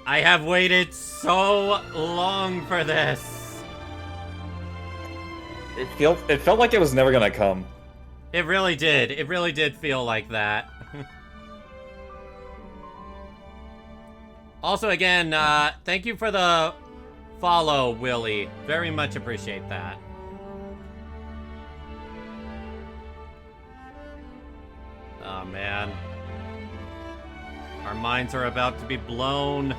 I have waited so long for this. It felt like it was never gonna come. It really did. It really did feel like that. Also, again, thank you for the follow, Willie. Very much appreciate that. Oh, man. Our minds are about to be blown.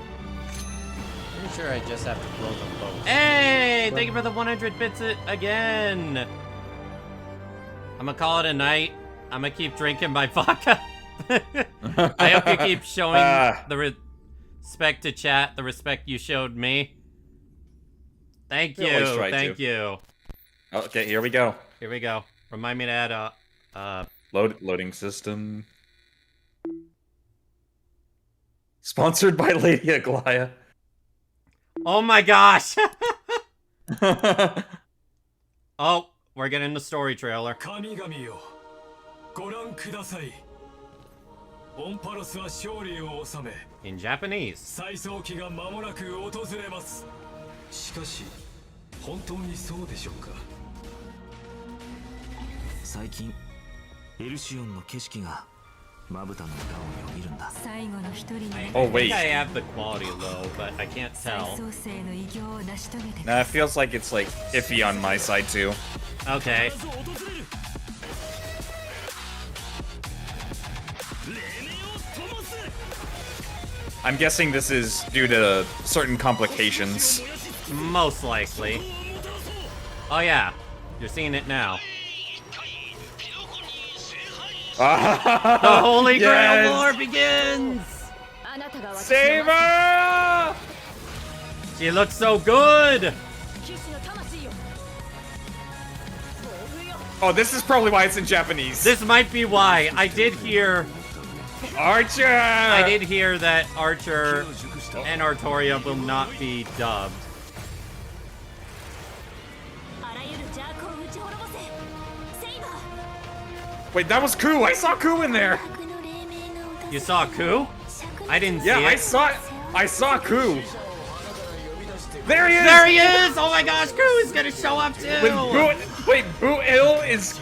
Pretty sure I just have to blow them both. Hey! Thank you for the 100 bits again! I'm gonna call it a night. I'm gonna keep drinking my vodka. I hope you keep showing the respect to chat, the respect you showed me. Thank you, thank you. Okay, here we go. Here we go. Remind me to add loading system. Sponsored by Lady Aglaya. Oh my gosh! Oh, we're getting the story trailer. In Japanese. Oh wait. I think I have the quality low, but I can't tell. Nah, it feels like it's like iffy on my side too. Okay. I'm guessing this is due to certain complications. Most likely. Oh yeah, you're seeing it now. The Holy Grail War begins! Save her! She looks so good! Oh, this is probably why it's in Japanese. This might be why. I did hear... Archer! I did hear that Archer and Artoria will not be dubbed. Wait, that was Ku! I saw Ku in there! You saw Ku? I didn't see it. Yeah, I saw Ku! There he is! There he is! Oh my gosh, Ku is gonna show up too! Wait, Bu-Il is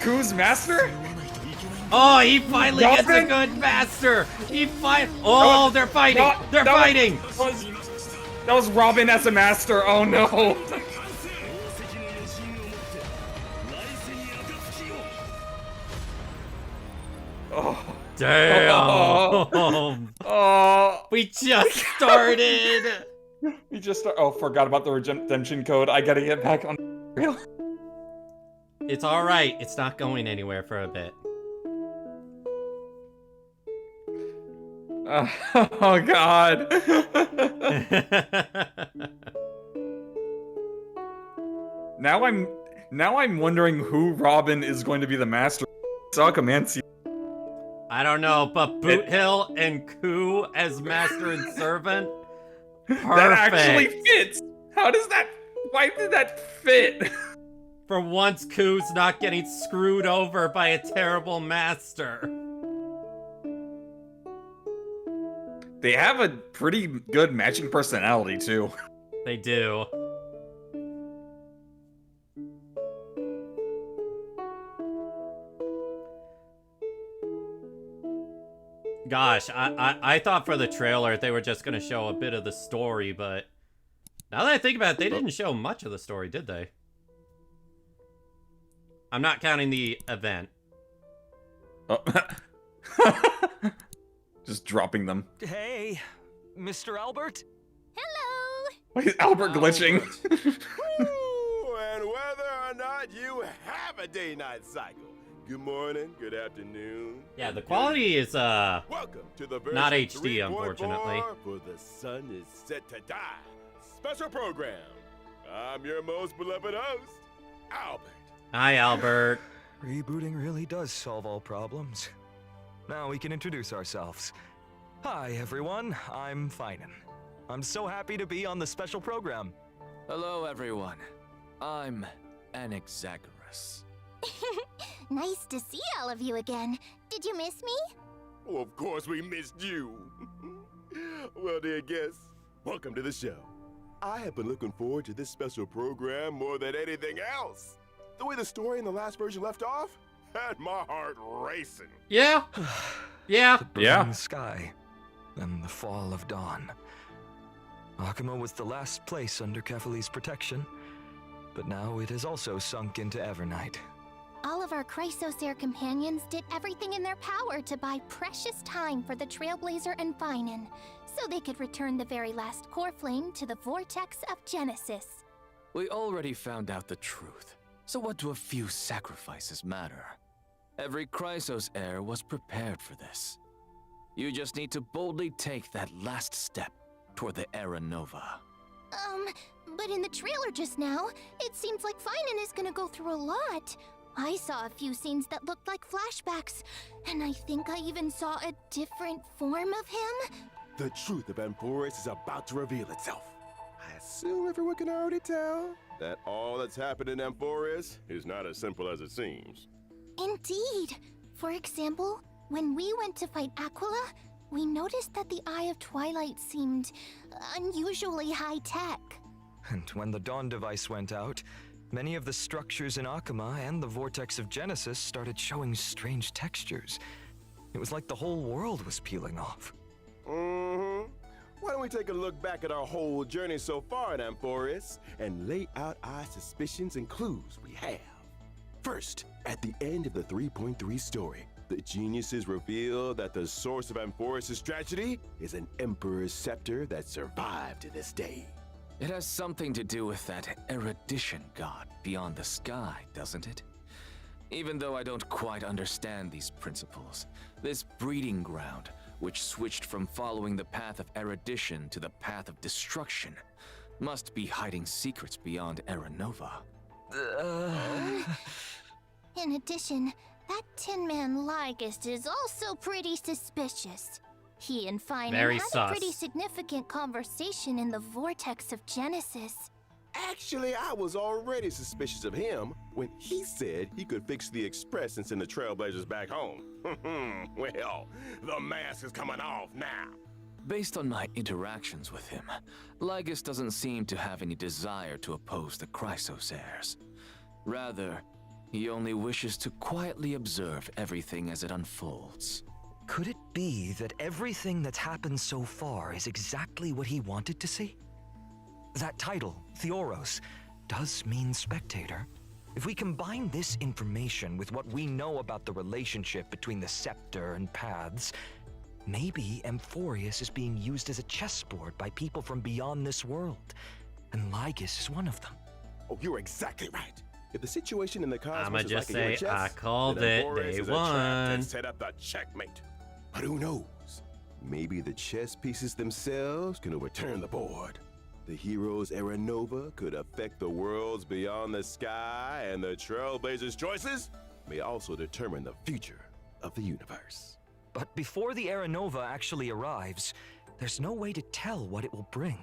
Ku's master? Oh, he finally gets a good master! Oh, they're fighting! They're fighting! That was Robin as a master, oh no! Oh. Damn! Oh. We just started! We just started. Oh, forgot about the redemption code. I gotta get back on real. It's alright. It's not going anywhere for a bit. Oh god. Now I'm wondering who Robin is going to be the master. Sakamansi. I don't know, but Boot Hill and Ku as master and servant? Perfect. That actually fits! How does that... Why did that fit? For once, Ku's not getting screwed over by a terrible master. They have a pretty good matching personality, too. They do. Gosh, I thought for the trailer they were just gonna show a bit of the story, but now that I think about it, they didn't show much of the story, did they? I'm not counting the event. Oh. Just dropping them. Hey, Mr. Albert? Hello! Why is Albert glitching? Woo, and whether or not you have a day-night cycle. Good morning, good afternoon. Yeah, the quality is Welcome to the version not HD, 3.4 unfortunately. For the sun is set to die. Special program. I'm your most beloved host, Albert. Hi, Albert. Rebooting really does solve all problems. Now we can introduce ourselves. Hi, everyone. I'm Finan. I'm so happy to be on the special program. Hello, everyone. I'm Anaxagoras. Nice to see all of you again. Did you miss me? Oh, of course we missed you. Well, dear guests, welcome to the show. I have been looking forward to this special program more than anything else. The way the story in the last version left off had my heart racing. Yeah. Yeah. The burning sky and the fall of dawn. Akuma was the last place under Kefali's protection, but now it has also sunk into Evernight. All of our Chrysosaur companions did everything in their power to buy precious time for the Trailblazer and Finan, so they could return the very last core flame to the Vortex of Genesis. We already found out the truth, so what do a few sacrifices matter? Every Chrysos heir was prepared for this. You just need to boldly take that last step toward the Era Nova. But in the trailer just now, it seems like Finan is gonna go through a lot. I saw a few scenes that looked like flashbacks, and I think I even saw a different form of him. The truth of Amphoris is about to reveal itself. I assume everyone can already tell that all that's happened in Amphoris is not as simple as it seems. Indeed. For example, when we went to fight Aquila, we noticed that the Eye of Twilight seemed unusually high-tech. And when the Dawn device went out, many of the structures in Akuma and the Vortex of Genesis started showing strange textures. It was like the whole world was peeling off. Why don't we take a look back at our whole journey so far in Amphoris and lay out our suspicions and clues we have. First, at the end of the 3.3 story, the geniuses reveal that the source of Amphoris' tragedy is an Emperor's scepter that survived to this day. It has something to do with that erudition god beyond the sky, doesn't it? Even though I don't quite understand these principles, this breeding ground, which switched from following the path of erudition to the path of destruction, must be hiding secrets beyond Era Nova. In addition, that Tin Man Lygist is also pretty suspicious. He and Finan Very had sus. a pretty significant conversation in the Vortex of Genesis. Actually, I was already suspicious of him when he said he could fix the Express and send the Trailblazers back home. Well, the mask is coming off now. Based on my interactions with him, Lygus doesn't seem to have any desire to oppose the Chrysos heirs. Rather, he only wishes to quietly observe everything as it unfolds. Could it be that everything that's happened so far is exactly what he wanted to see? That title, Theoros, does mean spectator. If we combine this information with what we know about the relationship between the scepter and paths, maybe Amphoreus is being used as a chessboard by people from beyond this world, and Lygus is one of them. Oh, you're exactly right. If the situation in the cosmos I'ma is just like a game of say chess, I called then it. Amphoreus They is a trap won. to set up the checkmate. But who knows? Maybe the chess pieces themselves can overturn the board. The hero's Era Nova could affect the worlds beyond the sky, and the Trailblazers' choices may also determine the future of the universe. But before the Era Nova actually arrives, there's no way to tell what it will bring.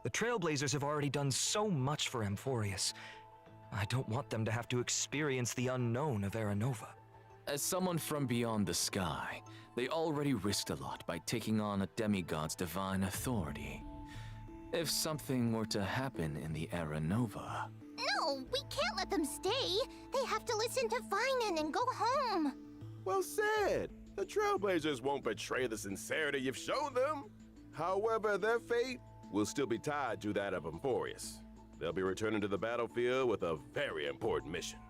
The Trailblazers have already done so much for Amphoreus. I don't want them to have to experience the unknown of Era Nova. As someone from beyond the sky, they already risked a lot by taking on a demigod's divine authority. If something were to happen in the Era Nova... No, we can't let them stay. They have to listen to Finan and go home. Well said. The Trailblazers won't betray the sincerity you've shown them. However, their fate will still be tied to that of Amphoreus. They'll be returning to the battlefield with a very important mission.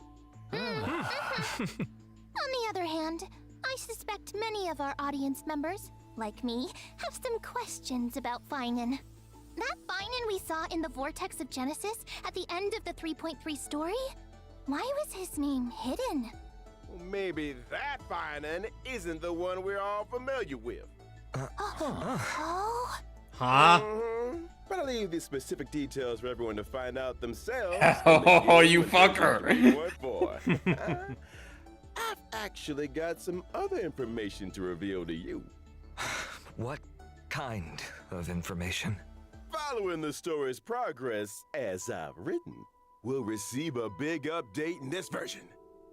On the other hand, I suspect many of our audience members, like me, have some questions about Finan. That Finan we saw in the Vortex of Genesis at the end of the 3.3 story? Why was his name hidden? Well, maybe that Finan isn't the one we're all familiar with. Oh? Huh? But I'll leave the specific details for everyone to find out themselves. Oh, you fucker. What for? I've actually got some other information to reveal to you. What kind of information? Following the story's progress, as I've written, we'll receive a big update in this version.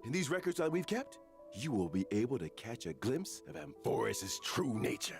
In these records that we've kept, you will be able to catch a glimpse of Amphoreus' true nature.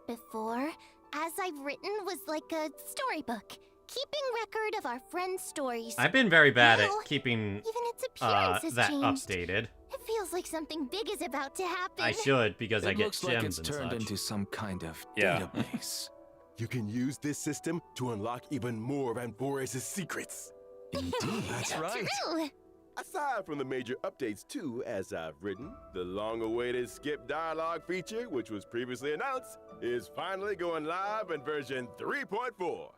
Before, as I've written, was like a storybook, keeping record of our friends' stories. I've been very bad Well, at keeping Even its appearance has that changed. updated. It feels like something big is about to happen. I should, because I It get looks like gems it's and turned such. into some kind of Yeah. database. You can use this system to unlock even more of Amphorius' secrets. Indeed. That's right. True. Aside from the major updates too, as I've written, the long-awaited skip dialogue feature, which was previously announced, is finally going live in version 3.4.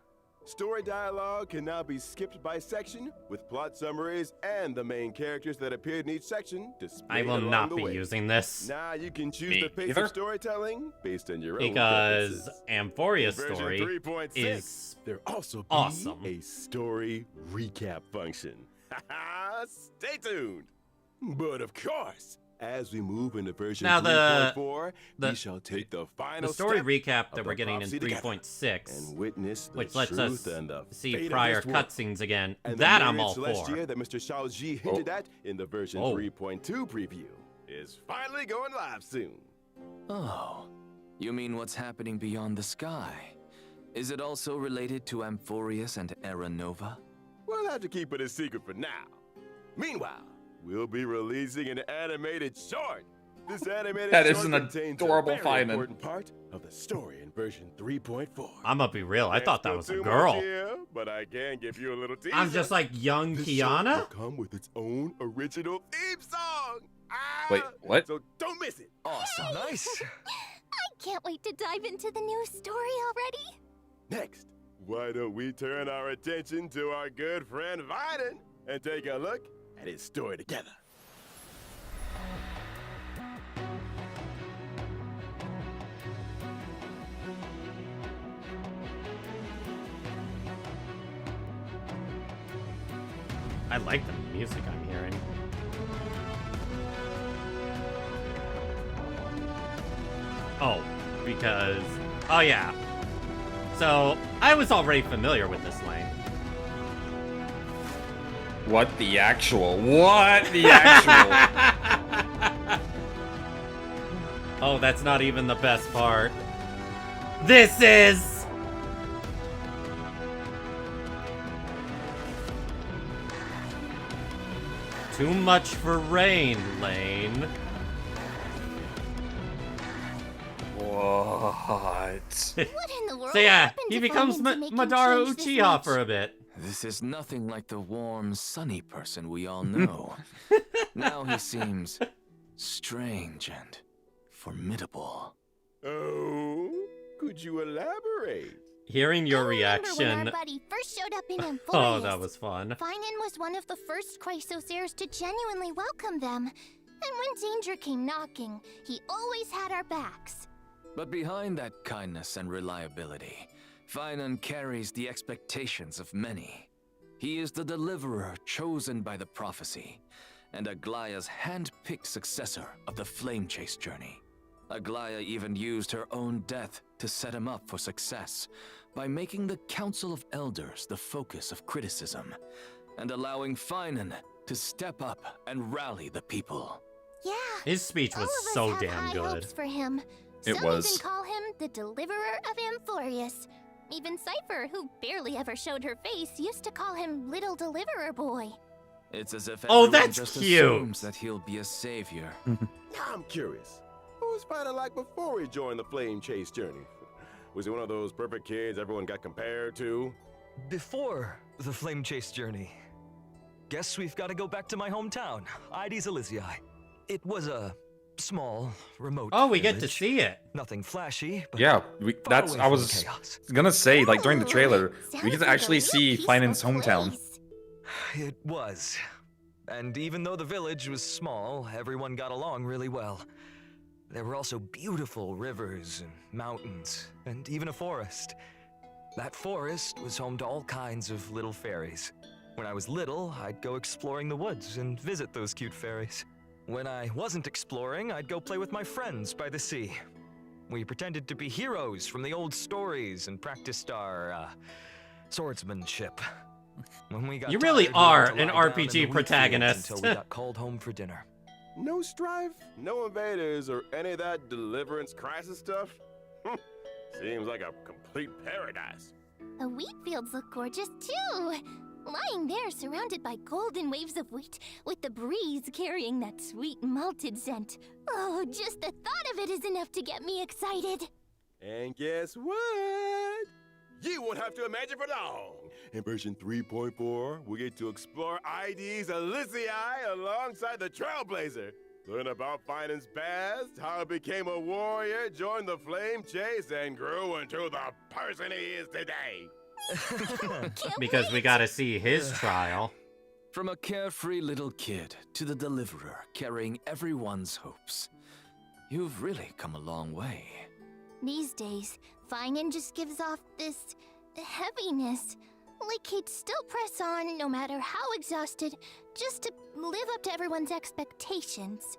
Story dialogue can now be skipped by section, with plot summaries and the main characters that appeared in each section displayed I will along not the be way. using this, Now you can choose Me the pace either. of storytelling based on your own because preferences. Amphoria's In version story 3.6, is there also be awesome. a story recap function. Stay tuned. But of course, as we move into version Now, the 3.4, we shall take the final the story step recap of that the we're getting in prophecy together 3.6, and witness the which lets truth us and the see fate of prior this world. cutscenes again. And That the I'm myriad all for. Celestia that Mr. Shaoji hinted at in the version Oh. 3.2 preview is finally going live soon. Oh, you mean what's happening beyond the sky? Is it also related to Amphorius and Era Nova? We'll have to keep it a secret for now. Meanwhile, we'll be releasing an animated short. This animated That short is an contains adorable a very find-in. important part of the story in version 3.4. I'm gonna be real. I thought that Can't was a spill too girl. much here, but I can give you a little teaser. I'm just like young This short Kiana. will come with its own original theme song. Ah, Wait, what? So don't miss it. Awesome. Nice. I can't wait to dive into the new story already. Next, why don't we turn our attention to our good friend Viden and take a look at his story together. I like the music I'm hearing. Oh, because... Oh, yeah. So, I was already familiar with this lane. What the actual? What the actual? Oh, that's not even the best part. This is... Too much for rain, Lane. What? What in the world So yeah, happened he to becomes Funen to make him Madara change this Uchiha much? for a bit. This is nothing like the warm, sunny person we all know. Now he seems strange and formidable. Oh, could you elaborate? Hearing your I remember when reaction... our buddy first showed up in Amphorius. Oh, that was fun. Finan was one of the first Chrysosairs to genuinely welcome them. And when danger came knocking, he always had our backs. But behind that kindness and reliability, Finan carries the expectations of many. He is the deliverer chosen by the prophecy, and Aglaya's hand-picked successor of the Flame Chase journey. Aglaya even used her own death to set him up for success by making the Council of Elders the focus of criticism, and allowing Finan to step up and rally the people. Yeah. His speech all was of us so have damn high good. hopes for him. It Some was. even call him the deliverer of Amphorius. Even Cypher, who barely ever showed her face, used to call him Little Deliverer Boy. It's as if Oh, everyone that's just cute. assumes that he'll be a savior. Now I'm curious. What was Finan like before he joined the Flame Chase journey? Was he one of those perfect kids everyone got compared to? Before the Flame Chase journey, guess we've got to go back to my hometown, Ides Elysiae. It was a small, remote Oh, we get to village. see it. Nothing flashy, but Yeah, far that's. away I from was chaos. gonna say, like during the trailer, Sounds we get like to a actually real see peaceful Finan's hometown. place. It was. And even though the village was small, everyone got along really well. There were also beautiful rivers and mountains, and even a forest. That forest was home to all kinds of little fairies. When I was little, I'd go exploring the woods and visit those cute fairies. When I wasn't exploring, I'd go play with my friends by the sea. We pretended to be heroes from the old stories and practiced our, swordsmanship. When we got You really tired, we went are to an lie down in RPG the wheat fields protagonist. until we got called home for dinner. No strife, no invaders, or any of that deliverance crisis stuff? Seems like a complete paradise. The wheat fields look gorgeous too. Lying there surrounded by golden waves of wheat, with the breeze carrying that sweet malted scent. Oh, just the thought of it is enough to get me excited. And guess what? You won't have to imagine for long. In version 3.4, we get to explore ID's Elysiae alongside the Trailblazer. Learn about Finan's past, how he became a warrior, joined the flame chase, and grew into the person he is today. Because we gotta see his trial. From a carefree little kid to the deliverer carrying everyone's hopes. You've really come a long way. These days, Finan just gives off this heaviness. Like he'd still press on, no matter how exhausted, just to live up to everyone's expectations.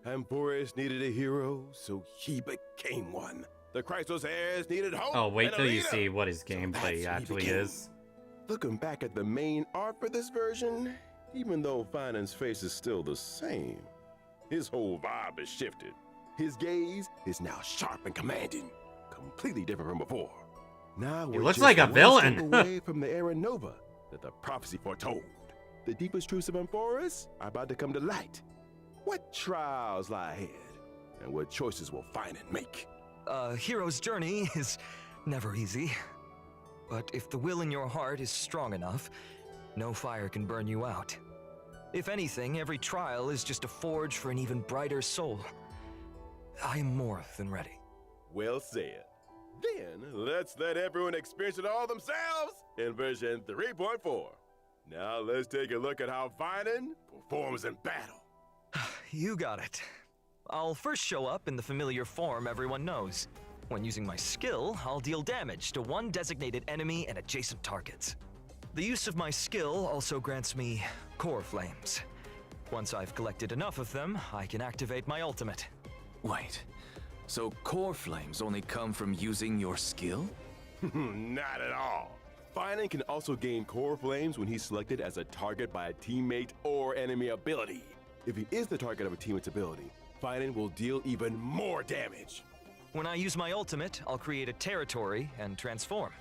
Amphoris needed a hero, so he became one. The Chrysos heirs needed hope. Oh, wait and till a you leader. see what his So gameplay that's who he actually became. is. Looking back at the main art for this version, even though Finan's face is still the same, his whole vibe has shifted. His gaze is now sharp and commanding, completely different from before. Now we're looks just like a one villain. step away from the era Nova that the prophecy foretold. The deepest truths of Amphoris are about to come to light. What trials lie ahead, and what choices will Finan make? A hero's journey is never easy. But if the will in your heart is strong enough, no fire can burn you out. If anything, every trial is just a forge for an even brighter soul. I am more than ready. Well said. Then, let's let everyone experience it all themselves in version 3.4. Now let's take a look at how Finan performs in battle. You got it. I'll first show up in the familiar form everyone knows. When using my skill, I'll deal damage to one designated enemy and adjacent targets. The use of my skill also grants me core flames. Once I've collected enough of them, I can activate my ultimate. Wait, so core flames only come from using your skill? Not at all. Finan can also gain core flames when he's selected as a target by a teammate or enemy ability. If he is the target of a teammate's ability, Finan will deal even more damage. When I use my ultimate, I'll create a territory and transform.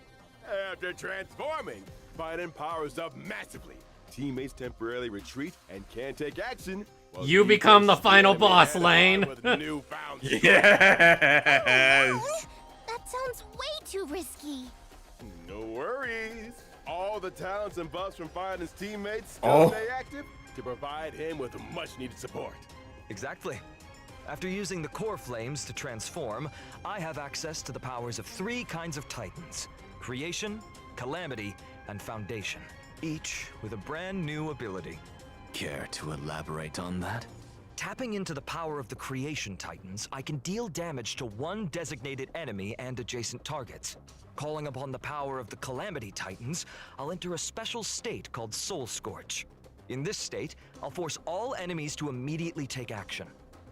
After transforming, Finan powers up massively. Teammates temporarily retreat and can't take action. while You he become the faces final enemy boss, head-on Lane. with newfound strength. Yes! That sounds way too risky. No worries. All the talents and buffs from Finan's teammates Oh. stay active to provide him with much needed support. Exactly. After using the core flames to transform, I have access to the powers of 3 kinds of titans: Creation, Calamity, and Foundation, each with a brand new ability. Care to elaborate on that? Tapping into the power of the Creation Titans, I can deal damage to one designated enemy and adjacent targets. Calling upon the power of the Calamity Titans, I'll enter a special state called Soul Scorch. In this state, I'll force all enemies to immediately take action,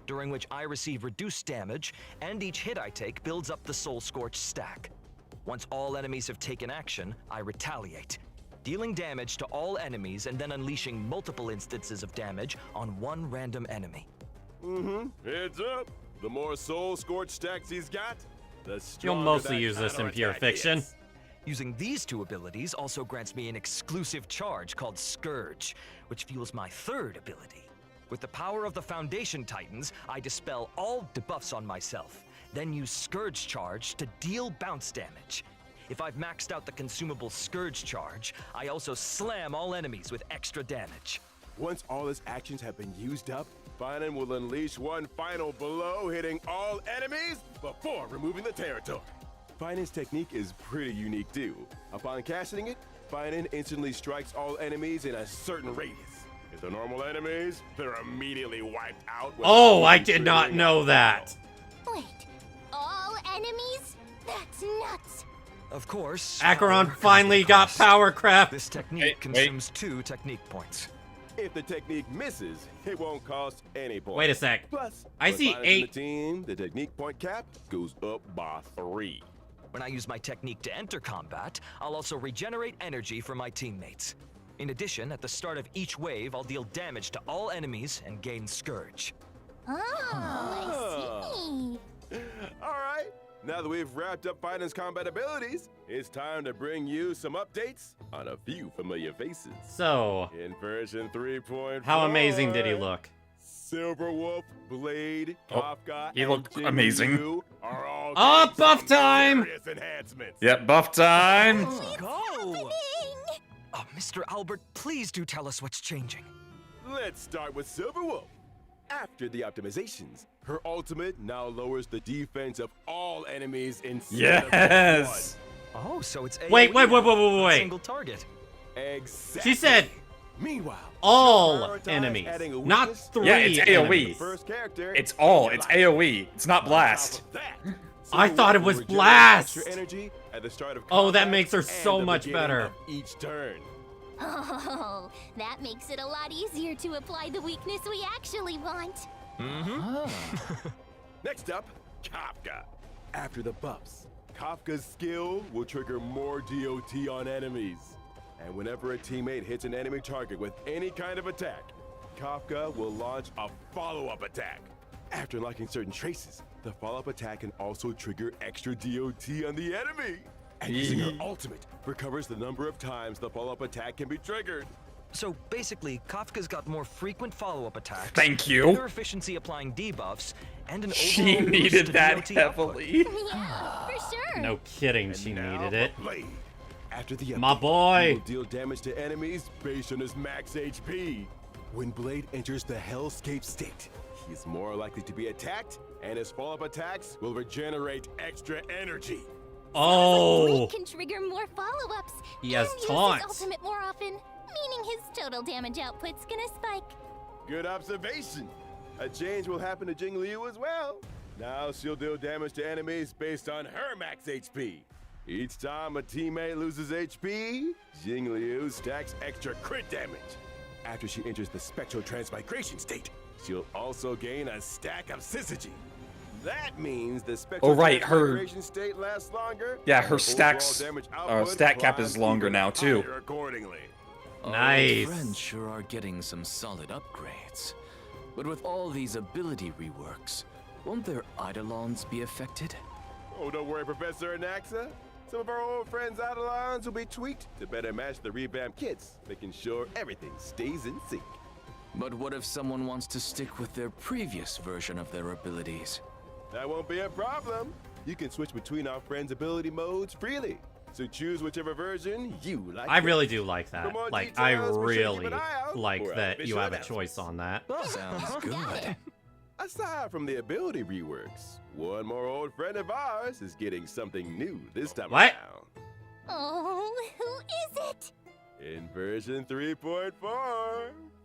during which I receive reduced damage, and each hit I take builds up the Soul Scorch stack. Once all enemies have taken action, I retaliate, dealing damage to all enemies and then unleashing multiple instances of damage on one random enemy. Heads up. The more soul scorch stacks he's got, the You'll stronger mostly that use this in pure counterattack fiction. is. Using these 2 abilities also grants me an exclusive charge called Scourge, which fuels my 3rd ability. With the power of the Foundation Titans, I dispel all debuffs on myself, then use Scourge Charge to deal bounce damage. If I've maxed out the consumable Scourge Charge, I also slam all enemies with extra damage. Once all his actions have been used up, Finan will unleash one final blow, hitting all enemies before removing the territory. Finan's technique is pretty unique too. Upon casting it, Finan instantly strikes all enemies in a certain radius. If they're normal enemies, they're immediately wiped out. Oh, without I even did not triggering know a that. Wait, all enemies? That's nuts. Of course, Acheron power finally comes at a got cost. power crap. This technique Wait. consumes 2 technique points. If the technique misses, it won't cost any points. Wait a sec. Plus, I with see Finan's in 8. the team, the technique point cap goes up by 3. When I use my technique to enter combat, I'll also regenerate energy for my teammates. In addition, at the start of each wave, I'll deal damage to all enemies and gain Scourge. Oh, I see. All right. now that we've wrapped up Finance combat abilities, it's time to bring you some updates on a few familiar faces. So, In version 3.4, how amazing did he look? Silverwolf, Blade, Oh, Kafka, he and looked Jin amazing. Yu are all Oh, getting buff some time! serious enhancements. Yep, buff time. Let's go! Mr. Albert, please do tell us what's changing. Let's start with Silverwolf. After the optimizations, her ultimate now lowers the defense of all enemies instead of Yes. Oh, so it's Wait, AoE, not a wait. single target. just one. Exactly. She said Meanwhile, all prioritize enemies, adding a not weakness 3 Yeah, it's enemies. AoE. first character. It's all. you It's like. AoE. It's not blast. On top of that, I thought it Silverwolf was will regenerate blast. extra energy at the start of Oh, that combat makes her and so the much beginning better. of each turn. Oh, that makes it a lot easier to apply the weakness we actually want. Next up, Kafka. After the buffs, Kafka's skill will trigger more DOT on enemies. And whenever a teammate hits an enemy target with any kind of attack, Kafka will launch a follow-up attack. After unlocking certain traces, the follow-up attack can also trigger extra DOT on the enemy. And using her ultimate recovers the number of times the follow-up attack can be triggered. So basically, Kafka's got more frequent follow-up attacks. Thank you. Better efficiency applying debuffs, and an She overall needed boost to that DOT output. heavily. Yeah, for sure. No kidding, And she now needed it. for Blade. After the My update, boy. he will deal damage to enemies based on his max HP. When Blade enters the Hellscape state, he is more likely to be attacked, and his follow-up attacks will regenerate extra energy. Oh, Blade can trigger more follow-ups. He has and use taunts. his ultimate more often, meaning his total damage output's gonna spike. Good observation. A change will happen to Jing Liu as well. Now she'll deal damage to enemies based on her max HP. Each time a teammate loses HP, Jing Liu stacks extra crit damage. After she enters the spectral transmigration state, she'll also gain a stack of syzygy. That means the spectral Oh, right, her- transmigration state lasts longer. Yeah, and her overall stacks, damage output stat cap climbs is longer even now, too. higher accordingly. Nice. Our friends sure are getting some solid upgrades. But with all these ability reworks, won't their Eidolons be affected? Oh, don't worry, Professor Anaxa. Some of our old friends' Eidolons will be tweaked to better match the revamped kits, making sure everything stays in sync. But what if someone wants to stick with their previous version of their abilities? That won't be a problem. You can switch between our friends' ability modes freely. So choose whichever version you like. I best. really do like For that. more Like, I details, be sure to keep really an eye out like for that you official have a announcements. choice on that. Sounds good. Aside from the ability reworks, one more old friend of ours is getting something new this time What? around. Oh, who is it? In version 3.4,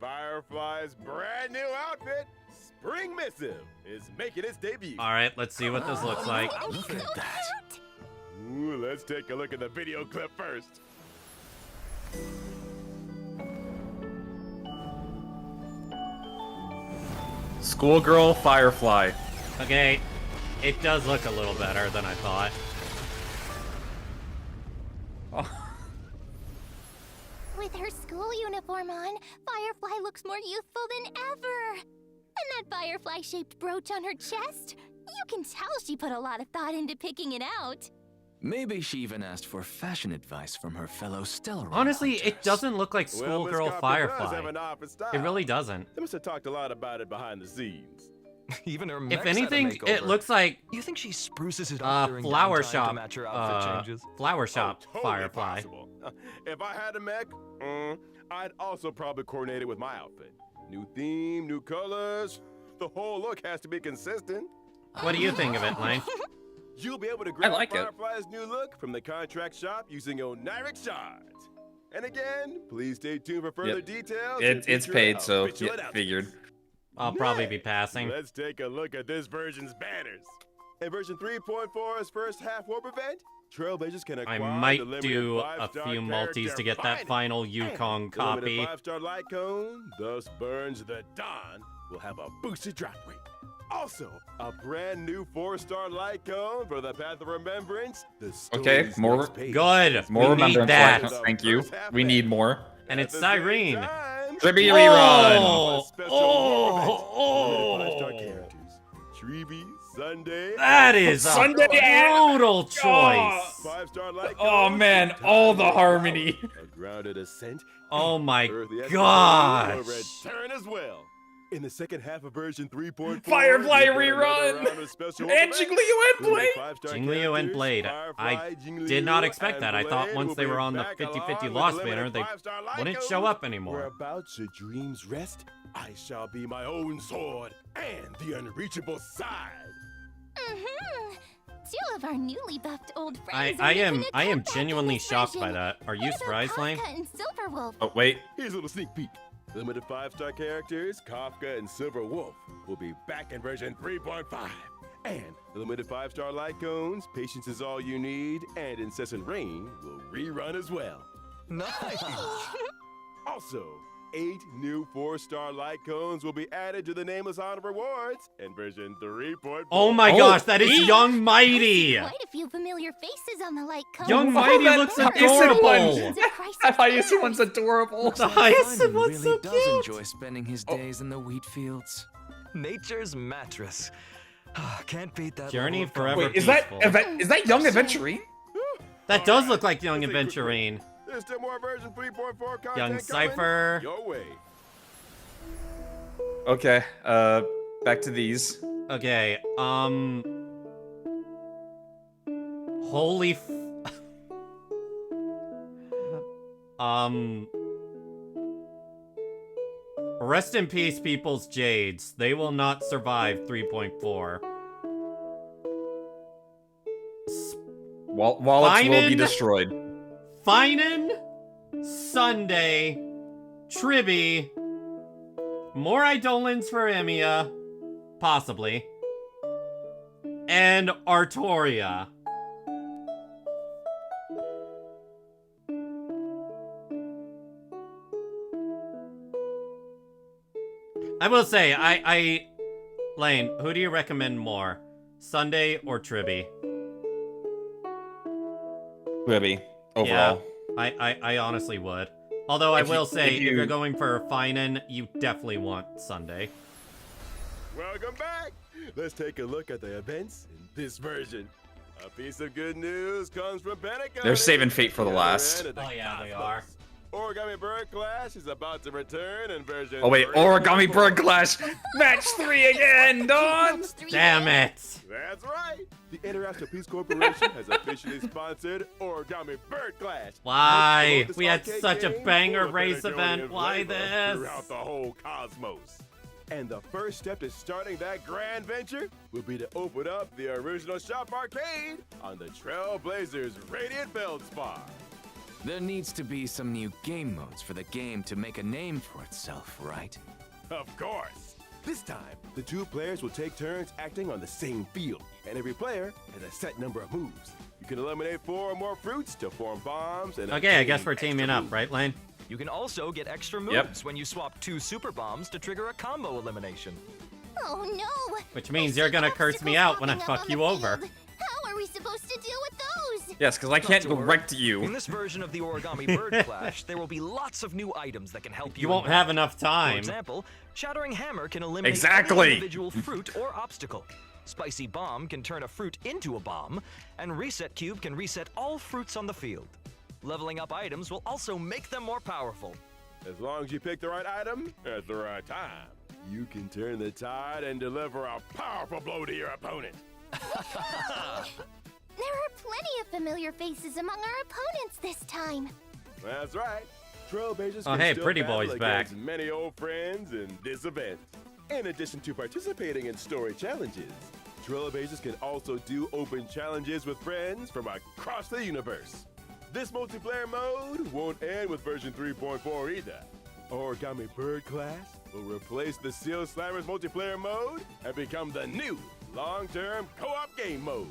Firefly's brand new outfit, Spring Missive, is making its debut. All right, let's see what this looks like. Look at that. Ooh, let's take a look at the video clip first. Schoolgirl Firefly. Okay, it does look a little better than I thought. With her school uniform on, Firefly looks more youthful than ever. And that firefly-shaped brooch on her chest? You can tell she put a lot of thought into picking it out. Maybe she even asked for fashion advice from her fellow Stellar. Honestly, it hunters. doesn't look like Well, Miss Schoolgirl Copper does have Firefly. an eye for style. It really doesn't. They must have talked a lot about it behind the scenes. Even her If mech's had a anything, makeover. it looks like You think she spruces it up during flower downtime to shop, match her outfit changes? flower shop Oh, totally Firefly. possible. If I had a mech, I'd also probably coordinate it with my outfit. New theme, new colors. The whole look has to be consistent. What do you think of it, Lane? You'll be able to grab like it. Firefly's new look from the contract shop using Oniric shards. And again, please stay tuned for further Yep. details. It's future paid, so official yeah, announcements. figured. I'll probably be Next, passing. Let's take a look at this version's banners. In version 3.4's first half warp event, Trailblazers can acquire I might the limited do a 5-star few multis character to get that Finest. final And Yukon the limited copy. 5-star light cone, thus burns the dawn, will have a boosted drop rate. Also, a brand new 4-star light cone for the Path of Remembrance. The Okay, story's more- next page. Good. More We need remembrance that. light. Thank you. We need more. And At it's the same Cyrene. time, Trippy Oh! rerun. a special warp event. Oh! Limited 5-star characters. Treeby, Sunday. That is a Sunday brutal choice. Oh. 5-star light Oh cones, man, time all the to harmony. power, a grounded ascent. Oh my Earthly gosh. Escapade will return as well. In the second half of version 3.4, Firefly you'll get another rerun! round of special And events. Jingliu and Limited Blade! 5-star Jingliu and characters, Blade. Firefly, I Jingliu, did not expect and that. I thought Blade once will they be were on the back 50-50 along with lost limited banner, they 5-star light wouldn't cones. show up Where anymore. about your dreams rest, I shall be my own sword and the unreachable side. Mm-hmm. Two of our newly buffed old friends. I are am making a I am comeback in genuinely this shocked by version. that. Are you What about surprised, Lane? Kafka and Silverwolf? Oh wait, Here's a little sneak peek. Limited 5-star characters, Kafka and Silver Wolf, will be back in version 3.5. And the limited 5-star light cones, Patience is All You Need, and Incessant Rain will rerun as well. Nice. Also, 8 new 4-star light cones will be added to the Nameless Honor Rewards in version 3.4. Oh my Oh, gosh, that is he- Young Mighty. Quite a few familiar faces on the light cone. Young Oh, Mighty that looks Hyacinth adorable. one. Christ that Hyacinth cares. one's adorable. The Hyacinth Simon one's really so does cute. enjoy spending his days in the wheat fields. Nature's mattress. Can't beat that. Journey level of forever. Wait, is that peaceful. is that Young Aventurine? That does Alright, look like Young let's take a quick break. Adventurine. There's still more version 3.4 content Young coming Cypher. your way. Okay, back to these. Okay, holy rest in peace, People's Jades. They will not survive 3.4. Wallets will be Finan? destroyed. Finan, Sunday, Tribby, more Eidolons for Emiya, possibly, and Artoria. I will say, Lane, who do you recommend more, Sunday or Tribby? Ribby, overall. I honestly would. Although I If you- will say, if if you're you- going for Finan, you definitely want Sunday. Welcome back. Let's take a look at the events in this version. A piece of good news comes from Pentagon. They're saving fate for the last. Oh, yeah, they are. Origami Bird Clash is about to return in version. Oh wait, 3.4. Origami Bird Clash, match 3 again, Dawn. Damn it! That's right. The International Peace Corporation has officially sponsored Origami Bird Clash. Why? This We had arcade such a game banger full of race Benadryl event. and Why flavor this? Throughout the whole cosmos. And the first step to starting that grand venture will be to open up the original shop arcade on the Trailblazers Radiant Feldspar. There needs to be some new game modes for the game to make a name for itself, right? Of course. This time, the 2 players will take turns acting on the same field, and every player has a set number of moves. You can eliminate 4 or more fruits to form bombs and Okay, I guess obtain we're extra teaming up, moves. right, Lane? You can also get extra moves Yep. when you swap 2 super bombs to trigger a combo elimination. Oh no! Which means I you're see gonna curse me obstacles out when I popping up fuck on you the over. field. How are we supposed to deal with those? Yes, because I can't Not to worry. direct In you. this version of the Origami Bird Clash, there will be lots of new items that can help you. You won't in have battle. enough For time. example, Shattering Hammer can eliminate Exactly. any individual fruit or obstacle. Spicy Bomb can turn a fruit into a bomb, and Reset Cube can reset all fruits on the field. Leveling up items will also make them more powerful. As long as you pick the right item at the right time, you can turn the tide and deliver a powerful blow to your opponent. There are plenty of familiar faces among our opponents this time. That's right. Trailblazers Oh, can hey, still Pretty battle Boy's back. against many old friends in this event. In addition to participating in story challenges, Trailblazers can also do open challenges with friends from across the universe. This multiplayer mode won't end with version 3.4 either. Origami Bird Clash will replace the Seal Slammers multiplayer mode and become the new long-term co-op game mode.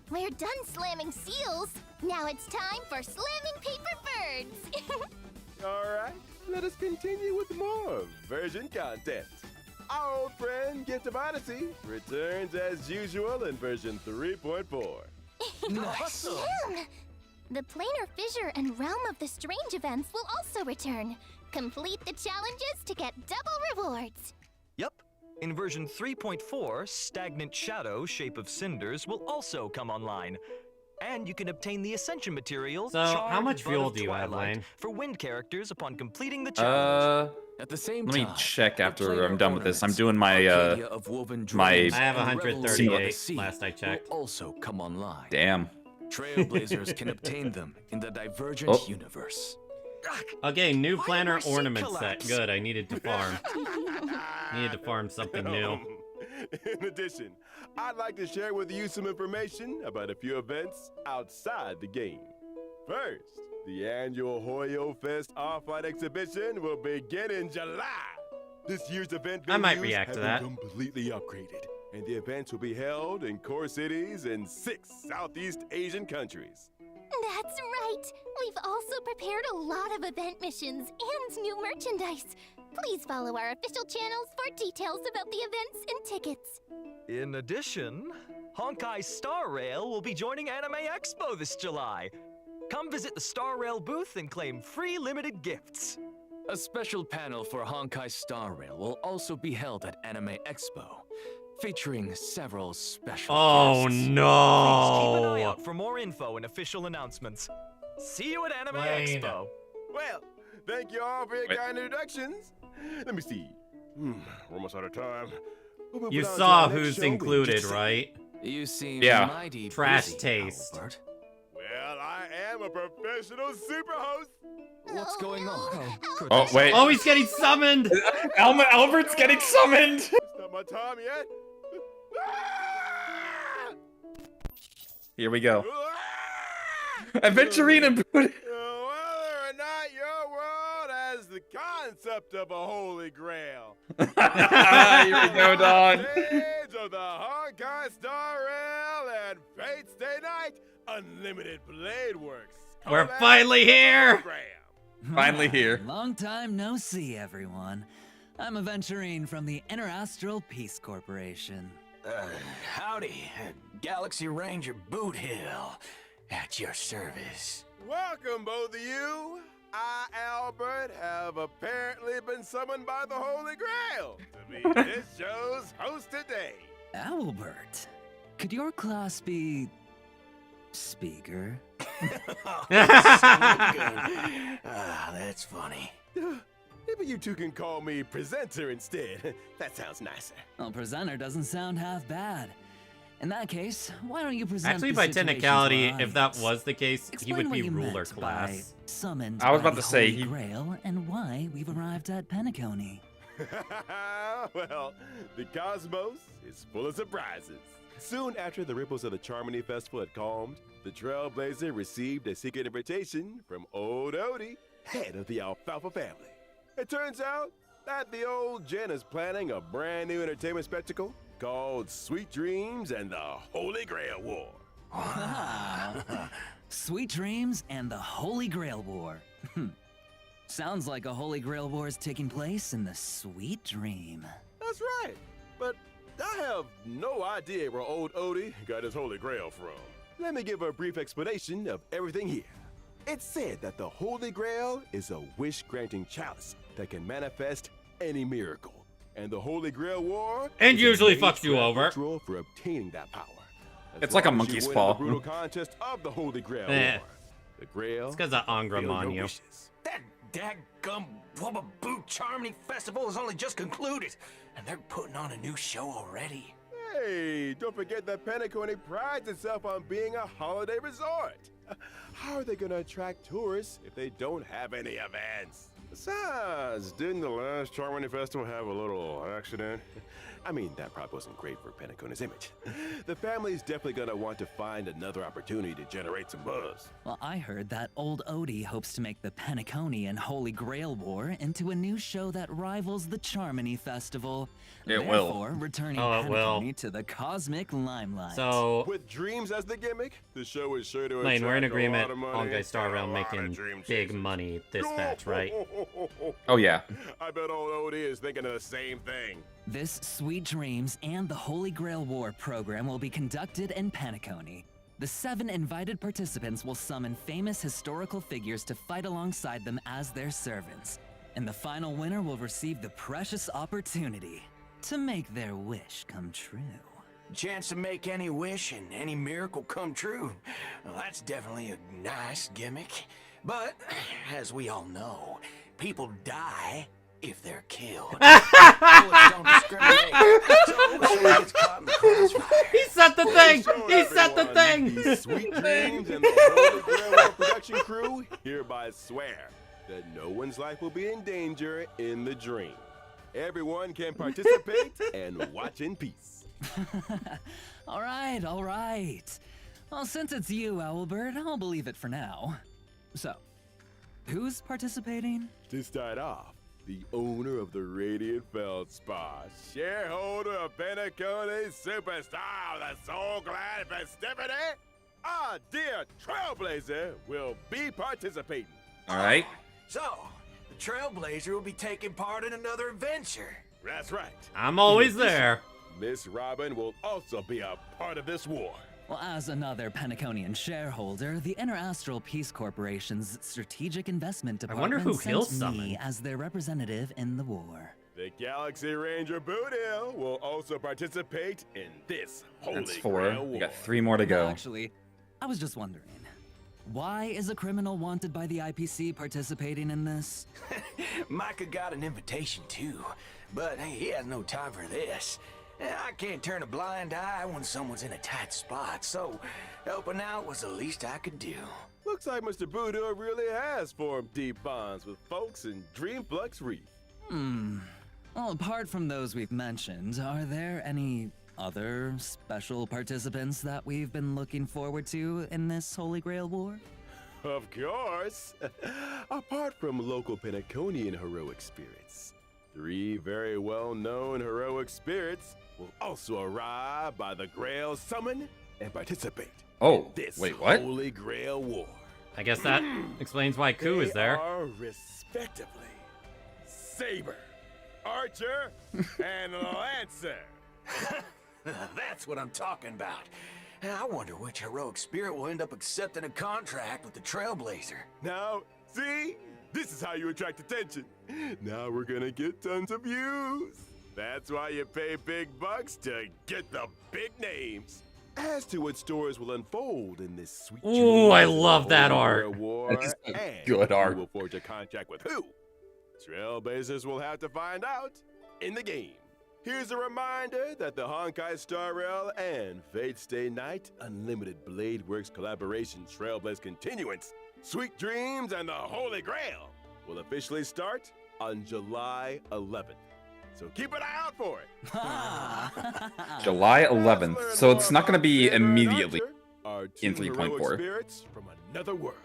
We're done slamming seals. Now it's time for slamming paper birds. All right, let us continue with more version content. Our old friend Gift of Odyssey returns as usual in version 3.4. Nice. The Planar Fissure and Realm of the Strange events will also return. Complete the challenges to get double rewards. Yep. In version 3.4, Stagnant Shadow, Shape of Cinders will also come online. And you can obtain the Ascension material, So, Charred how much Bud fuel of do you have, Twilight, Lane? for wind characters upon completing the challenge. At the same Let time, me check the after planar I'm done with this. I'm ornaments, doing my Arcadia of woven my- dreams I have and Revelry of the 138 Sea last I checked. will also come online. damn. Trailblazers can obtain them in the Divergent Oh. universe. Okay, new Why planner did my seat ornament collapse? set. Good, I needed to farm. Needed to farm something new. In addition, I'd like to share with you some information about a few events outside the game. First, the annual Hoyo Fest Off-Light exhibition will begin in July. This year's event I might venues react to have that. been completely upgraded, and the events will be held in core cities in 6 Southeast Asian countries. That's right. We've also prepared a lot of event missions and new merchandise. Please follow our official channels for details about the events and tickets. In addition, Honkai Star Rail will be joining Anime Expo this July. Come visit the Star Rail booth and claim free limited gifts. A special panel for Honkai Star Rail will also be held at Anime Expo, featuring several special Oh guests. Please keep an eye no! out for more info and official announcements. See you at Anime Lane. Expo. Well, thank you all for your Wait. kind introductions. Let me see. We're almost out of time. We'll move You on to saw our next who's show in included, just a- right? You seem Yeah. mighty Trash busy, taste. Albert. Well, I am a professional super host. What's going on? Oh, wait. Oh, he's getting summoned! Albert's getting summoned! It's not my time yet. Here we go. Ah! Aventurine and Buddha. Whether or not your world has the concept of a holy grail. Here we go, Don. Stage of the Honkai Star Rail and Fate Stay Night Unlimited Blade Works. We're Collab finally here! program. Finally here. Long time no see, everyone. I'm Aventurine from the Interastral Peace Corporation. Howdy, Galaxy Ranger Boot Hill, at your service. Welcome, both of you. I, Albert, have apparently been summoned by the Holy Grail to be this show's host today. Albert, could your class be... speaker? That's funny. Maybe you two can call me presenter instead. That sounds nicer. Well, presenter doesn't sound half bad. In that case, why don't you present Actually, the by situation to technicality, our if that audience? was the case, he Explain would what be you ruler meant by class. summoned I was by about the to say, Holy he- Grail, and why we've arrived at Penacony. Well, the cosmos is full of surprises. Soon after the ripples of the Charmony Festival had calmed, the Trailblazer received a secret invitation from old Odie, head of the Alfalfa family. It turns out that the old Jen is planning a brand new entertainment spectacle called Sweet Dreams and the Holy Grail War. Sweet Dreams and the Holy Grail War. Sounds like a Holy Grail War is taking place in the Sweet Dream. That's right, but I have no idea where old Odie got his Holy Grail from. Let me give a brief explanation of everything here. It's said that the Holy Grail is a wish-granting chalice that can manifest any miracle. And the Holy Grail War And is a usually made fucks you track over. ritual for obtaining that power. As It's like a long as you monkey's win paw. the brutal contest of the Holy Grail Eh. War. The Grail. It's because of Angram fulfill on your you. wishes. That daggum Wubba Boot Charmony Festival has only just concluded, and they're putting on a new show already. Hey, don't forget that Penacony prides itself on being a holiday resort. How are they gonna attract tourists if they don't have any events? Besides, didn't the last Charmony Festival have a little accident? I mean, that probably wasn't great for Penacony's image. The family's definitely gonna want to find another opportunity to generate some buzz. Well, I heard that old Odie hopes to make the Penacony and Holy Grail War into a new show that rivals the Charmony Festival. It will. Therefore, returning Oh, it will. Penacony to the cosmic limelight. So, With dreams as the gimmick, the show is sure to Lane, we're in attract a agreement. lot of money Honkai Star and a Rail lot of making dream big chasers. money this batch, right? Oh, yeah. I bet old Odie is thinking of the same thing. This Sweet Dreams and the Holy Grail War program will be conducted in Penacony. The 7 invited participants will summon famous historical figures to fight alongside them as their servants. And the final winner will receive the precious opportunity to make their wish come true. Chance to make any wish and any miracle come true. Well, that's definitely a nice gimmick. But, as we all know, people die if they're killed. Bullets don't discriminate. So, she gets caught in the crossfire. He set the thing! So He set the everyone, thing! the Sweet Dreams and the Holy Grail War production crew hereby swear that no one's life will be in danger in the dream. Everyone can participate and watch in peace. All right, all right. Well, since it's you, Owlbird, I'll believe it for now. So, who's participating? To start off, the owner of the Radiant Feldspar, shareholder of Penacone Superstar, the Soul Glad Festivity, our dear Trailblazer will be participating. All right. So, the Trailblazer will be taking part in another adventure. That's right. I'm always there. Miss Robin will also be a part of this war. Well, as another Penaconian shareholder, the Interastral Peace Corporation's Strategic Investment I wonder Department who he'll sent me summon. as their representative in the war. The Galaxy Ranger Boodle will also participate in this Holy That's 4. Grail We War. got 3 more to go. Actually, I was just wondering, why is a criminal wanted by the IPC participating in this? Micah got an invitation too, but he has no time for this. I can't turn a blind eye when someone's in a tight spot, so helping out was the least I could do. Looks like Mr. Boodle really has formed deep bonds with folks in Dreamflux Reef. Well, apart from those we've mentioned, are there any other special participants that we've been looking forward to in this Holy Grail War? Of course! Apart from local Penaconian heroic spirits, 3 very well-known heroic spirits will also arrive by the Grail Summon and participate Oh, in this wait, what? Holy Grail War. I guess that explains why Ku is They there. are respectively Saber, Archer, and Lancer. That's what I'm talking about. I wonder which heroic spirit will end up accepting a contract with the Trailblazer. Now, see? This is how you attract attention. Now we're gonna get tons of views. That's why you pay big bucks to get the big names. As to what stories will unfold in this sweet Ooh, I dreams of love the that Holy art. Grail War, That is a and good art. who will forge a contract with who? Trailblazers will have to find out in the game. Here's a reminder that the Honkai Star Rail and Fate Stay Night Unlimited Blade Works collaboration Trailblaze Continuance, Sweet Dreams and the Holy Grail will officially start on July 11th. So keep an eye out for it. July Let's 11th. learn So more it's not going to about be Saber and immediately Archer, our in two heroic 3.4. spirits from another world.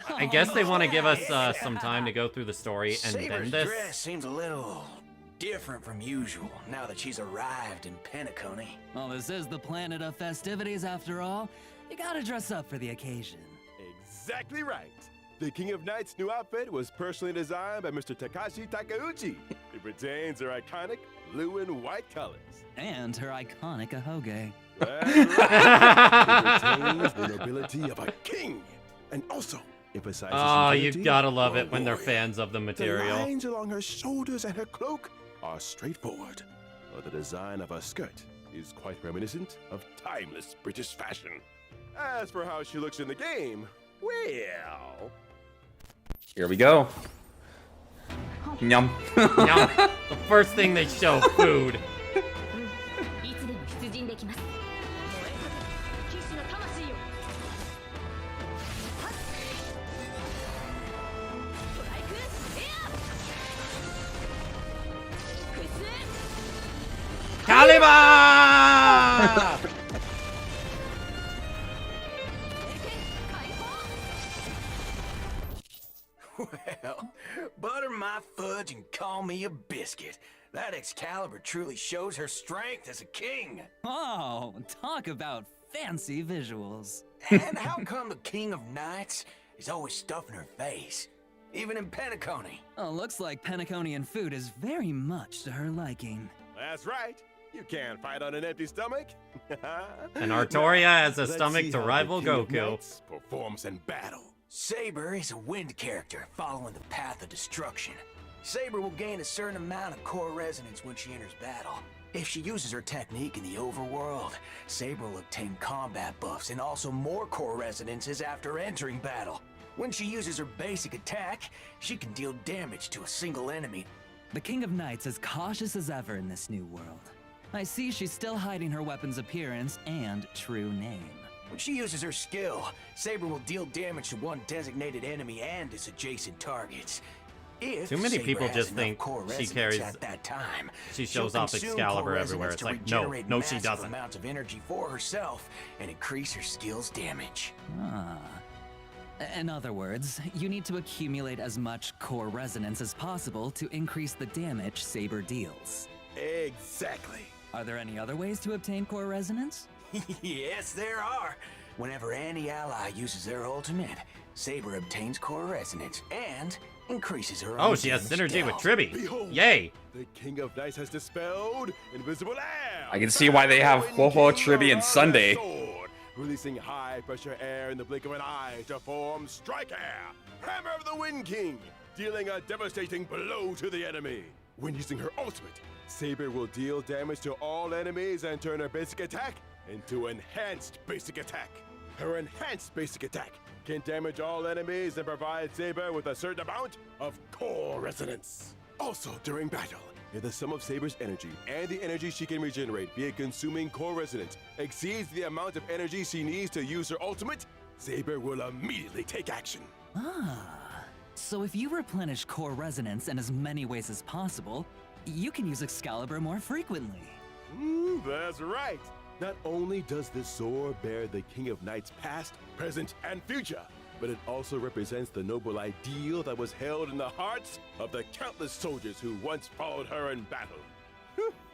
I guess they want to give us some time to go through the story and Saber's then this. dress seems a little different from usual now that she's arrived in Penacony. Well, this is the planet of festivities after all. You gotta dress up for the occasion. Exactly right. The King of Night's new outfit was personally designed by Mr. Takashi Takeuchi. It retains her iconic blue and white colors. And her iconic ahoge. That's right. It retains the nobility of a king, and also emphasizes. Oh, you humility gotta love for a it when they're warrior. fans of the The material. lines along her shoulders and her cloak are straightforward, while the design of her skirt is quite reminiscent of timeless British fashion. As for how she looks in the game, well, Here we go. Yum. Yum. The first thing they show, food. いつでも出陣できます燃えかけ騎士の魂よはっストライクエアクイズ Caliber! 経験解放 Well, butter my fudge and call me a biscuit. That Excalibur truly shows her strength as a king. Oh, talk about fancy visuals. And how come the King of Knights is always stuffing her face? Even in Penacony. Oh, looks like Penaconian food is very much to her liking. that's right. You can't fight on an empty stomach. And Artoria has a Let's stomach see to how the rival King of Goku. Knights performs in battle. Saber is a wind character following the path of destruction. Saber will gain a certain amount of core resonance when she enters battle. If she uses her technique in the overworld, Saber will obtain combat buffs and also more core resonances after entering battle. When she uses her basic attack, she can deal damage to a single enemy. The King of Knights is cautious as ever in this new world. I see she's still hiding her weapon's appearance and true name. When she uses her skill, Saber will deal damage to one designated enemy and its adjacent targets. If Too many Saber people has just enough think core she resonance carries- at that time, she she'll shows off consume Excalibur core everywhere. resonance It's to like, no, regenerate no, she massive doesn't. amounts of energy for herself and increase her skill's damage. Ah. In other words, you need to accumulate as much core resonance as possible to increase the damage Saber deals. Exactly. Are there any other ways to obtain core resonance? Yes, there are. Whenever any ally uses their ultimate, Saber obtains core resonance and increases her Oh, own she has damage synergy with dealt. Tribby. Behold. Yay! The King of Knights has dispelled invisible air. I can see why they have Wind Ho-Ho, King Tribby, and around Sunday. her sword, releasing high-pressure air in the blink of an eye to form Strike Air, Hammer of the Wind King, dealing a devastating blow to the enemy. When using her ultimate, Saber will deal damage to all enemies and turn her basic attack into Enhanced Basic Attack. Her Enhanced Basic Attack can damage all enemies and provide Saber with a certain amount of core resonance. Also, during battle, if the sum of Saber's energy and the energy she can regenerate via consuming core resonance exceeds the amount of energy she needs to use her ultimate, Saber will immediately take action. Ah. So if you replenish core resonance in as many ways as possible, you can use Excalibur more frequently. That's right. Not only does this sword bear the King of Knights past, present, and future, but it also represents the noble ideal that was held in the hearts of the countless soldiers who once followed her in battle.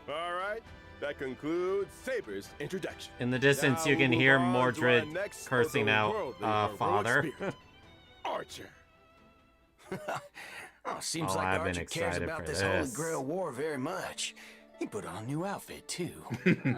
All right, that concludes Saber's introduction. In the distance, Now you can we'll hear move on to our Mordred next cursing out, otherworldly heroic father. spirit, Archer. Seems Oh, like I've been Archer cares excited about for this Holy this. Grail War very much. He put on a new outfit, too.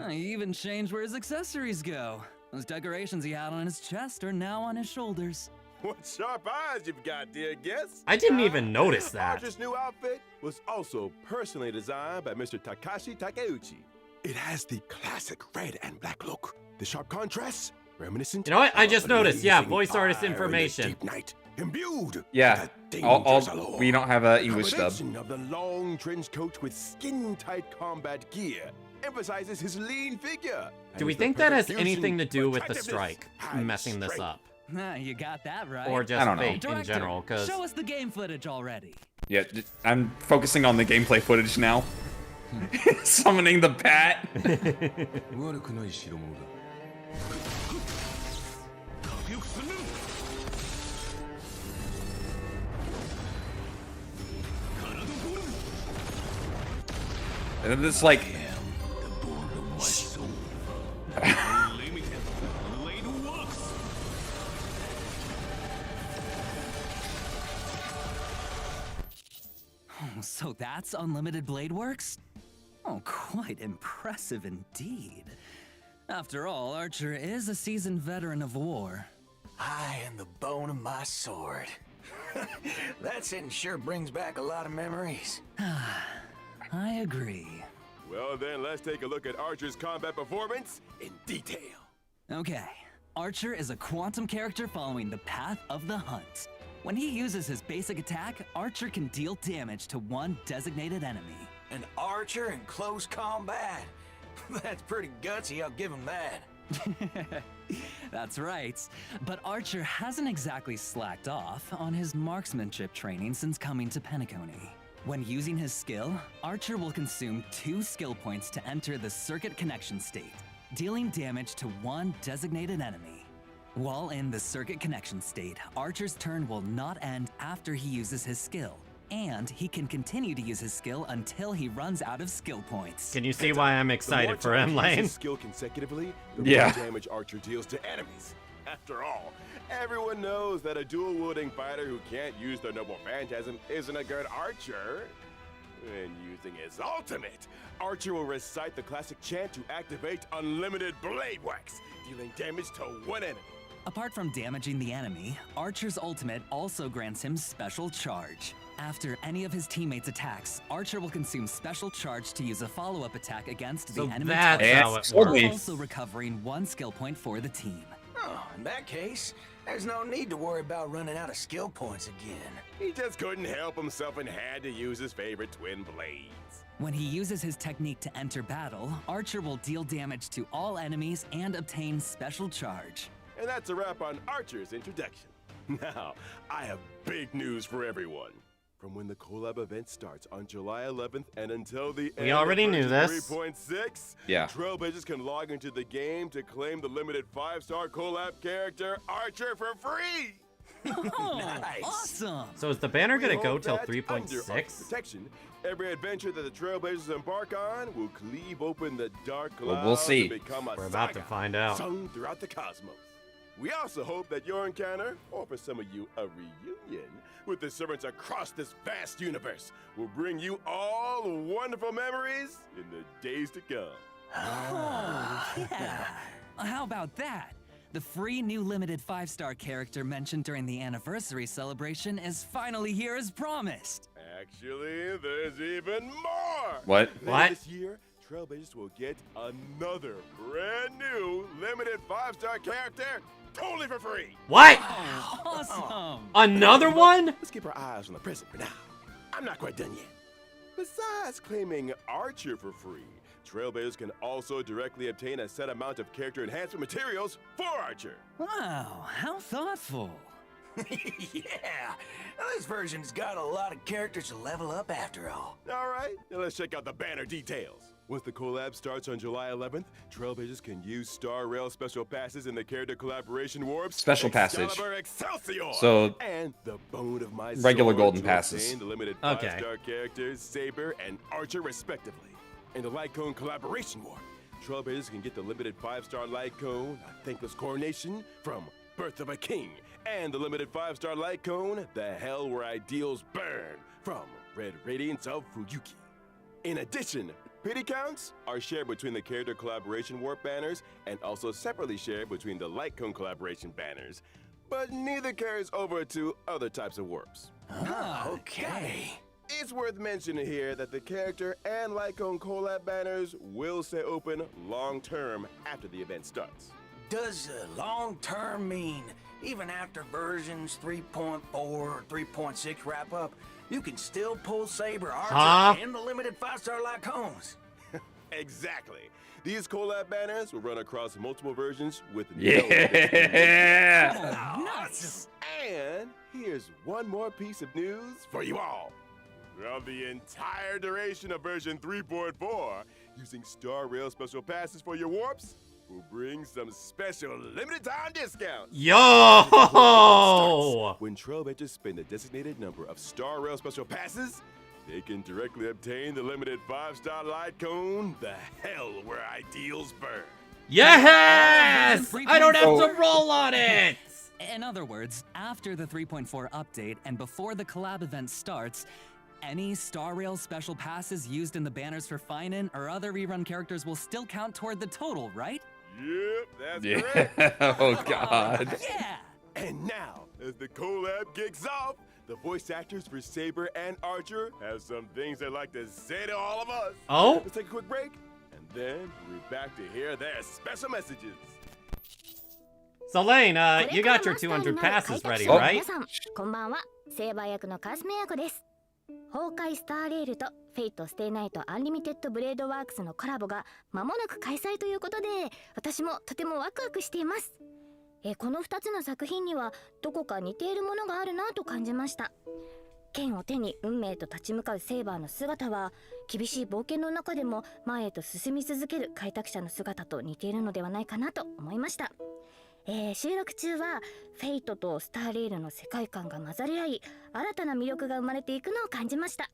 He even changed where his accessories go. Those decorations he had on his chest are now on his shoulders. What sharp eyes you've got, dear guest. I didn't even notice that. Archer's new outfit was also personally designed by Mr. Takashi Takeuchi. It has the classic red and black look. The sharp contrasts, reminiscent. You know what? I of just a noticed. Yeah, blazing voice artist fire in the information. deep night, imbued Yeah, with a dangerous allure. we don't have an English dub. Combination of the long trench coat with skin-tight combat gear emphasizes his lean figure. and Do we is the think that has perfect anything to fusion do of with the attractiveness strike and messing this strength. up? You got that right. Or just I don't know. fate in Director, general? Because show us the game footage already. Yeah, I'm focusing on the gameplay footage now. Summoning the bat. And then it's like, Oh, so that's Unlimited Blade Works? Oh, quite impressive indeed. After all, Archer is a seasoned veteran of war. I am the bone of my sword. That sentence sure brings back a lot of memories. I agree. Well then, let's take a look at Archer's combat performance in detail. Okay, Archer is a quantum character following the path of the hunt. When he uses his basic attack, Archer can deal damage to one designated enemy. An archer in close combat. That's pretty gutsy, I'll give him that. That's right. But Archer hasn't exactly slacked off on his marksmanship training since coming to Penacony. When using his skill, Archer will consume 2 skill points to enter the circuit connection state, dealing damage to one designated enemy. While in the circuit connection state, Archer's turn will not end after he uses his skill, and he can continue to use his skill until he runs out of skill points. Can you see why I'm excited for him, The more times he Lane? uses skill consecutively, the Yeah. more damage Archer deals to enemies. After all, everyone knows that a dual-wielding fighter who can't use their noble phantasm isn't a good archer. When using his ultimate, Archer will recite the classic chant to activate Unlimited Blade Wax, dealing damage to one enemy. Apart from damaging the enemy, Archer's ultimate also grants him special charge, after any of his teammates' attacks, Archer will consume special charge to use a follow-up attack against So the enemy that's target, how it while works. also recovering 1 skill point for the team. Oh, in that case, there's no need to worry about running out of skill points again. He just couldn't help himself and had to use his favorite twin blades. When he uses his technique to enter battle, Archer will deal damage to all enemies and obtain special charge. And that's a wrap on Archer's introduction. Now, I have big news for everyone. From when the collab event starts on July 11th and until the end already of knew version this. 3.6, Yeah. Trailblazers can log into the game to claim the limited 5-star collab character Archer for free. Oh, Nice. awesome! So is the banner We gonna hope go till that under Archer's 3.6? protection, every adventure that the Trailblazers embark on will cleave open the dark clouds Well, we'll see. and become a We're about to saga find out. sung throughout the cosmos. We also hope that your encounter, or for some of you, a reunion, with the servants across this vast universe will bring you all wonderful memories in the days to come. Oh, yeah. How about that? The free new limited 5-star character mentioned during the anniversary celebration is finally here as promised. Actually, there's even more! What? Later What? this year, Trailblazers will get another brand new limited 5-star character totally for free! What? Awesome! Another one? Let's keep our eyes on the present for now. I'm not quite done yet. Besides claiming Archer for free, Trailblazers can also directly obtain a set amount of character enhancement materials for Archer. Wow, how thoughtful. Yeah, this version's got a lot of characters to level up after all. All right, now let's check out the banner details. Once the collab starts on July 11th, Trailblazers can use Star Rail special passes in the character collaboration warps. Special passage. Excalibur Excelsior! So, and the bone of my regular sword golden to passes. obtain the limited Okay. 5-star characters Saber and Archer respectively. In the Light Cone collaboration warp, Trailblazers can get the limited 5-star Light Cone, A Thankless Coronation from Birth of a King, and the limited 5-star Light Cone, The Hell Where Ideals Burn from Red Radiance of Fuyuki. In addition, pity counts are shared between the character collaboration warp banners and also separately shared between the Light Cone collaboration banners, but neither carries over to other types of warps. Okay. It's worth mentioning here that the character and Light Cone collab banners will stay open long-term after the event starts. Does long-term mean even after versions 3.4 or 3.6 wrap up, you can still pull Saber, Archer, Huh? and the limited 5-star Light Cones? Exactly. These collab banners will run across multiple versions with no Yeah. Oh, nice! And here's one more piece of news for you all. Throughout the entire duration of version 3.4, using Star Rail special passes for your warps will bring some special limited time discounts. Yo! When Trailblazers spend a designated number of Star Rail special passes, they can directly obtain the limited 5-star Light Cone, The Hell Where Ideals Burn. Yes! I don't have to roll on it! In other words, after the 3.4 update and before the collab event starts, any Star Rail special passes used in the banners for Finan or other rerun characters will still count toward the total, right? Yep, that's Yeah. correct. Oh, God. Yeah! And now, as the collab kicks off, the voice actors for Saber and Archer have some things they'd like to say to all of us. Oh? Let's take a quick break, and then we'll be back to hear their special messages. So Lane, you got your 200 passes ready, Oh. right? 皆さんこんばんは。セーバー役のカスメ役です。崩壊スターレールとフェイトステイナイトアンリミテッドブレードワークスのコラボが間もなく開催ということで、私もとてもワクワクしています。この2つの作品にはどこか似ているものがあるなと感じました。剣を手に運命と立ち向かうセーバーの姿は厳しい冒険の中でも前へと進み続ける開拓者の姿と似ているのではないかなと思いました。収録中はフェイトとスターレールの世界観が混ざり合い新たな魅力が生まれていくのを感じました。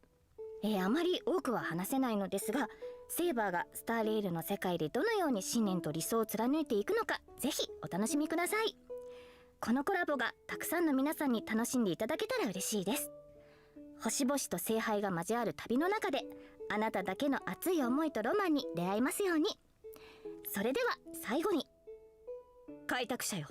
あまり多くは話せないのですが、セーバーがスターレールの世界でどのように信念と理想を貫いていくのか、ぜひお楽しみください。このコラボがたくさんの皆さんに楽しんでいただけたら嬉しいです。星々と聖杯が交わる旅の中で、あなただけの熱い思いとロマンに出会えますように。それでは最後に、開拓者よ、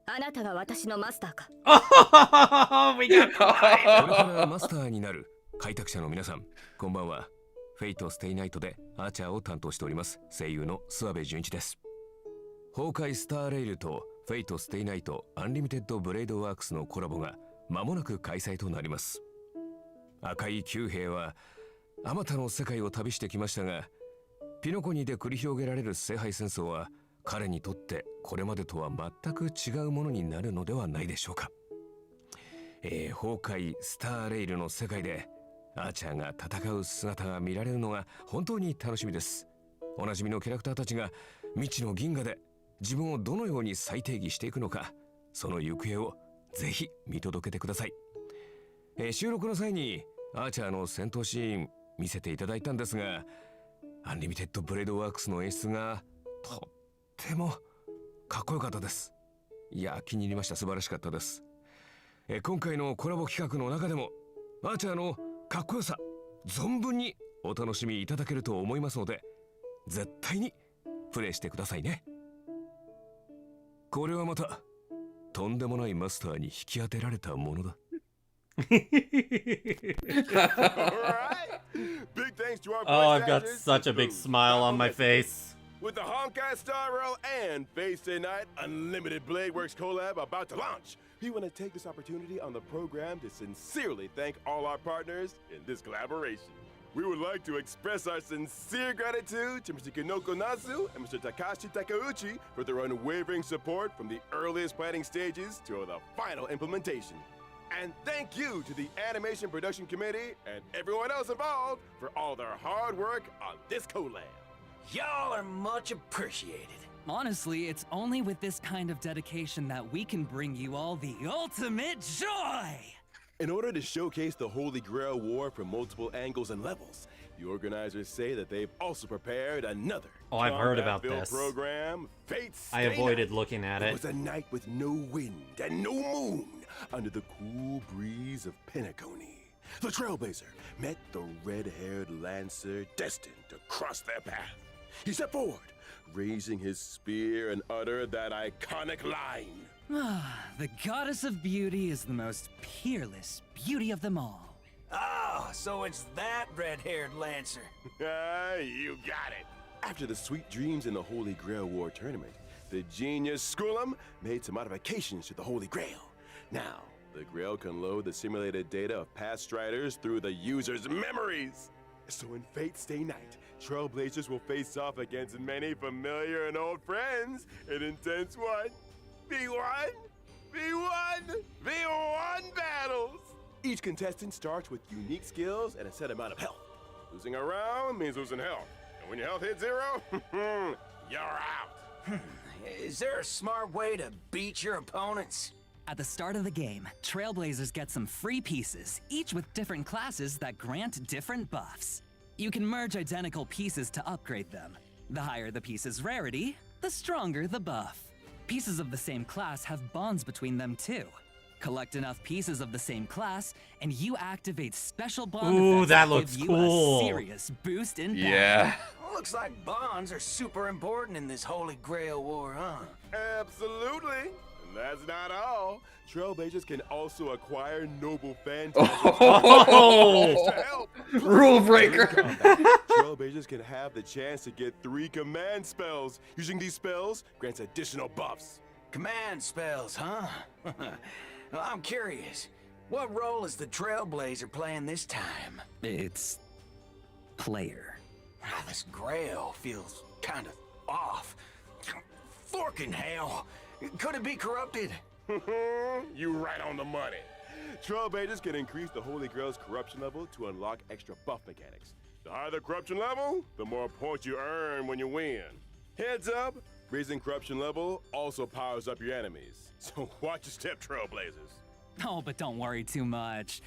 あなたが私のマスターか。Oh, we got これからマスターになる開拓者の皆さん、こんばんは。フェイトステイナイトでアーチャーを担当しております声優の諏訪部純一です。崩壊スターレイルとフェイトステイナイトアンリミテッドブレードワークスのコラボが間もなく開催となります。赤い九兵はあまたの世界を旅してきましたが、ピノコニで繰り広げられる聖杯戦争は彼にとってこれまでとは全く違うものになるのではないでしょうか。崩壊スターレイルの世界でアーチャーが戦う姿が見られるのが本当に楽しみです。おなじみのキャラクターたちが未知の銀河で自分をどのように再定義していくのか、その行方をぜひ見届けてください。収録の際にアーチャーの戦闘シーン見せていただいたんですが、アンリミテッドブレードワークスの演出がとってもかっこよかったです。いや、気に入りました。素晴らしかったです。今回のコラボ企画の中でもアーチャーのかっこよさ存分にお楽しみいただけると思いますので、絶対にプレイしてくださいね。これはまたとんでもないマスターに引き当てられたものだ。Oh, I've got such a big smile on my face. With the Honkai Star Rail and Face Day Night Unlimited Blade Works collab about to launch, we want to take this opportunity on the program to sincerely thank all our partners in this collaboration. We would like to express our sincere gratitude to Mr. Kinoko Nasu and Mr. Takashi Takeuchi for their unwavering support from the earliest planning stages to the final implementation. And thank you to the Animation Production Committee and everyone else involved for all their hard work on this collab. Y'all are much appreciated. Honestly, it's only with this kind of dedication that we can bring you all the ultimate joy! In order to showcase the Holy Grail War from multiple angles and levels, the organizers say that they've also prepared another I've heard about this program, Fate Stay I avoided Night. looking at It it. was a night with no wind and no moon under the cool breeze of Penacony. The Trailblazer met the red-haired Lancer destined to cross their path. He stepped forward, raising his spear and uttered that iconic line. The goddess of beauty is the most peerless beauty of them all. Oh, so it's that red-haired Lancer. You got it. After the sweet dreams in the Holy Grail War tournament, the genius Skullum made some modifications to the Holy Grail. Now, the Grail can load the simulated data of past striders through the user's memories. So in Fate Stay Night, Trailblazers will face off against many familiar and old friends in intense V1 battles. Each contestant starts with unique skills and a set amount of health. Losing a round means losing health. And when your health hits 0, you're out. Is there a smart way to beat your opponents? At the start of the game, Trailblazers get some free pieces, each with different classes that grant different buffs. You can merge identical pieces to upgrade them. The higher the piece's rarity, the stronger the buff. Pieces of the same class have bonds between them too. Collect enough pieces of the same class, and you activate special bond Ooh, effects that that looks give cool. you a serious boost in battle. Yeah. Looks like bonds are super important in this Holy Grail War, huh? Absolutely. And that's not all. Trailblazers can also acquire noble phantasms. Oh! To help. Rule breaker. Trailblazers can have the chance to get 3 command spells. Using these spells grants additional buffs. Command spells, huh? Well, I'm curious. What role is the Trailblazer playing this time? It's player. This Grail feels kind of off. Forking hell. Could it be corrupted? You right on the money. Trailblazers can increase the Holy Grail's corruption level to unlock extra buff mechanics. The higher the corruption level, the more points you earn when you win. Heads up, raising corruption level also powers up your enemies. So watch your step, Trailblazers. Oh, but don't worry too much.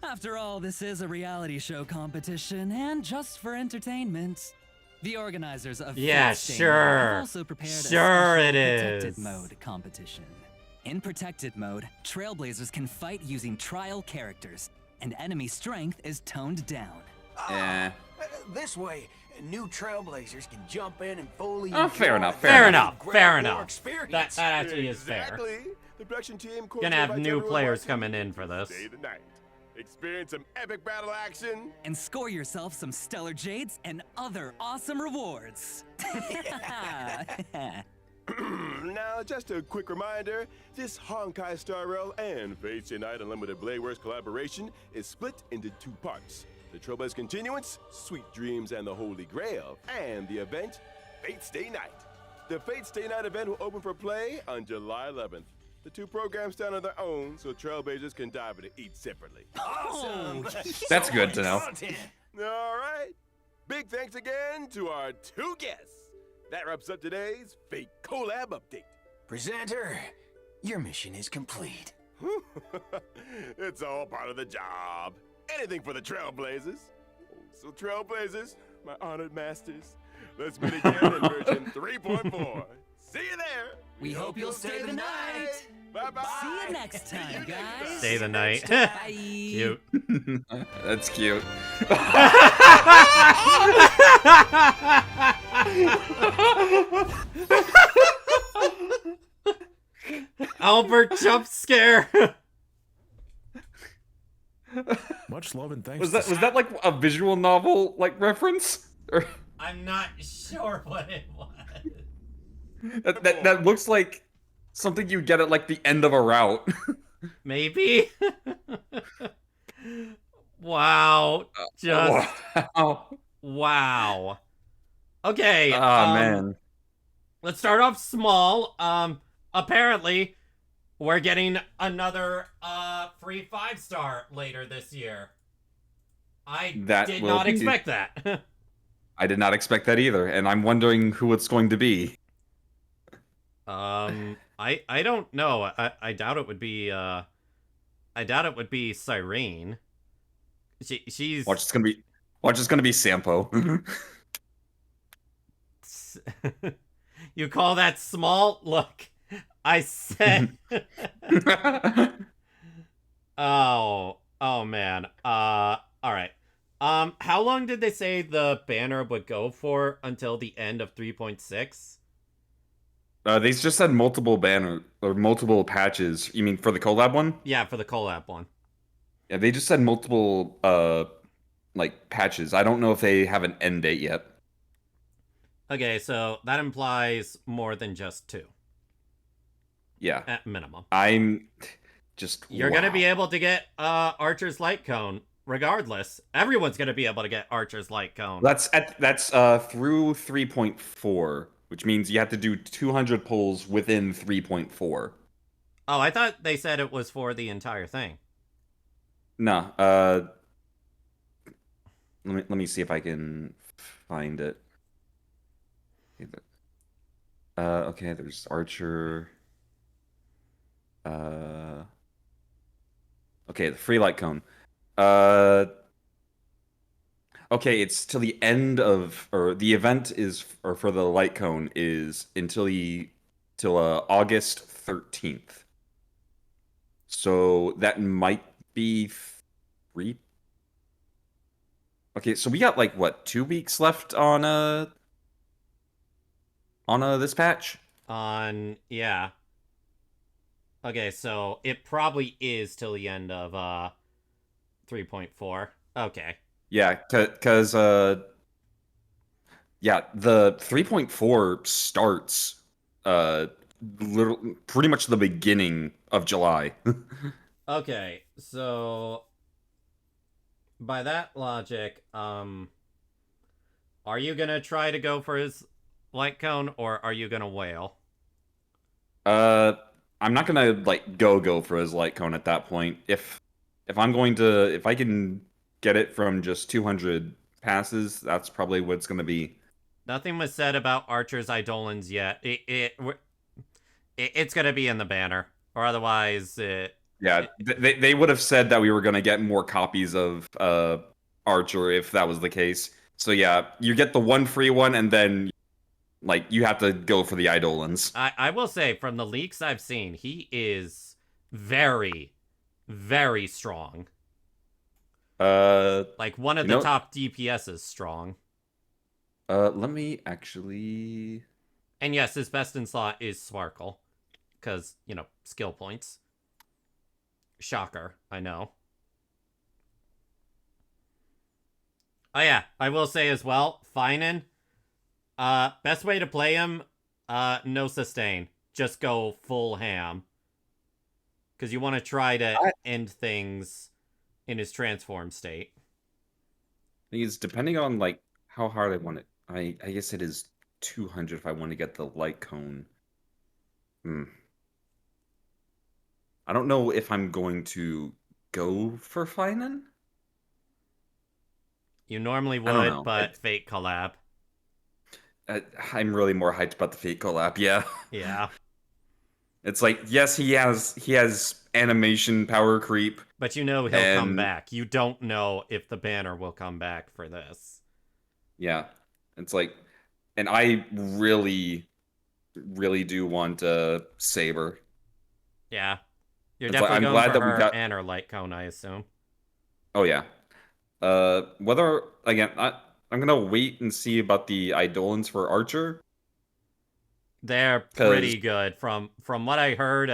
After all, this is a reality show competition, and just for entertainment. The organizers of Yeah, Fate Stay Night sure. have also prepared a Sure special it Protected is. Mode competition. In Protected Mode, Trailblazers can fight using trial characters, and enemy strength is toned down. This way, new trailblazers can jump in and fully Oh, fair enjoy enough, the Fair enough. Grand Fair War enough. experience. That actually is fair. Exactly. The production team Gonna have invites new everyone players watching coming to in for this. Stay the night. Experience some epic battle action. And score yourself some stellar jades and other awesome rewards. Now, just a quick reminder, this Honkai Star Rail and Fate Stay Night Unlimited Blade Works collaboration is split into 2 parts. The Trailblaze Continuance, Sweet Dreams and the Holy Grail, and the event, Fate Stay Night. The Fate Stay Night event will open for play on July 11th. The 2 programs stand on their own, so Trailblazers can dive into each separately. Awesome. That's So good much to know. content. All right. Big thanks again to our 2 guests. That wraps up today's Fate Collab Update. Presenter, your mission is complete. It's all part of the job. Anything for the Trailblazers. So Trailblazers, my honored masters, let's meet again in version 3.4. See you there. We hope you'll stay the night. Bye-bye. See you next time, guys. Stay the night. Bye. Cute. That's cute. Albert jump scare. Much love and thanks. Was that like a visual novel like reference? Or I'm not sure what it was. that looks like something you get at like the end of a route. Maybe. Wow. Just Wow. wow. Okay. Man. Let's start off small. Apparently, we're getting another free 5-star later this year. I That did will not be- expect that. I did not expect that either, and I'm wondering who it's going to be. I don't know. I doubt it would be Cyrene. She's Watch, it's gonna be Sampo. You call that small? Look, I said. Oh man. All right. How long did they say the banner would go for until the end of 3.6? They just said multiple banner or multiple patches. You mean for the collab one? Yeah, for the collab one. Yeah, they just said multiple like patches. I don't know if they have an end date yet. Okay, so that implies more than just 2 Yeah. at minimum. I'm just You're gonna be able to get Archer's Light Cone regardless. Everyone's gonna be able to get Archer's Light Cone. That's through 3.4, which means you have to do 200 pulls within 3.4. Oh, I thought they said it was for the entire thing. No, let me see if I can find it. Okay, there's Archer. Okay, the free light cone. Okay, it's till the end of, or the event is, or for the light cone is till August 13th. So that might be 3. Okay, so we got like what, 2 weeks left on this patch? Yeah. Okay, so it probably is till the end of 3.4. Okay. Yeah, cause yeah, the 3.4 starts pretty much the beginning of July. Okay, so by that logic, are you gonna try to go for his light cone or are you gonna wail? I'm not gonna like go for his light cone at that point. If I can get it from just 200 passes, that's probably what it's gonna be. Nothing was said about Archer's Eidolons yet. It's gonna be in the banner, or otherwise Yeah, they would have said that we were gonna get more copies of Archer if that was the case. So yeah, you get the one free one, and then like you have to go for the Eidolons. I will say, from the leaks I've seen, he is very, very strong. Like one of the top DPSs strong. Let me actually. And yes, his best in slot is Sparkle. Because, you know, skill points. Shocker, I know. Oh yeah, I will say as well, Finan, best way to play him, no sustain. Just go full ham. Because you want to try to end things in his transform state. It's depending on like how hard I want it. I guess it is 200 if I want to get the light cone. I don't know if I'm going to go for Finan. You normally I don't would, know. but Fate collab. I'm really more hyped about the Fate collab. Yeah. Yeah. It's like, yes, he has animation power creep. But you know he'll come back. You don't know if the banner will come back for this. Yeah. It's like, and I really, really do want Saber. Yeah. You're It's definitely like, I'm going glad for that we her got. and her light cone, I assume. Oh yeah. Whether again, I'm gonna wait and see about the Eidolons for Archer. They're pretty good. From what I heard,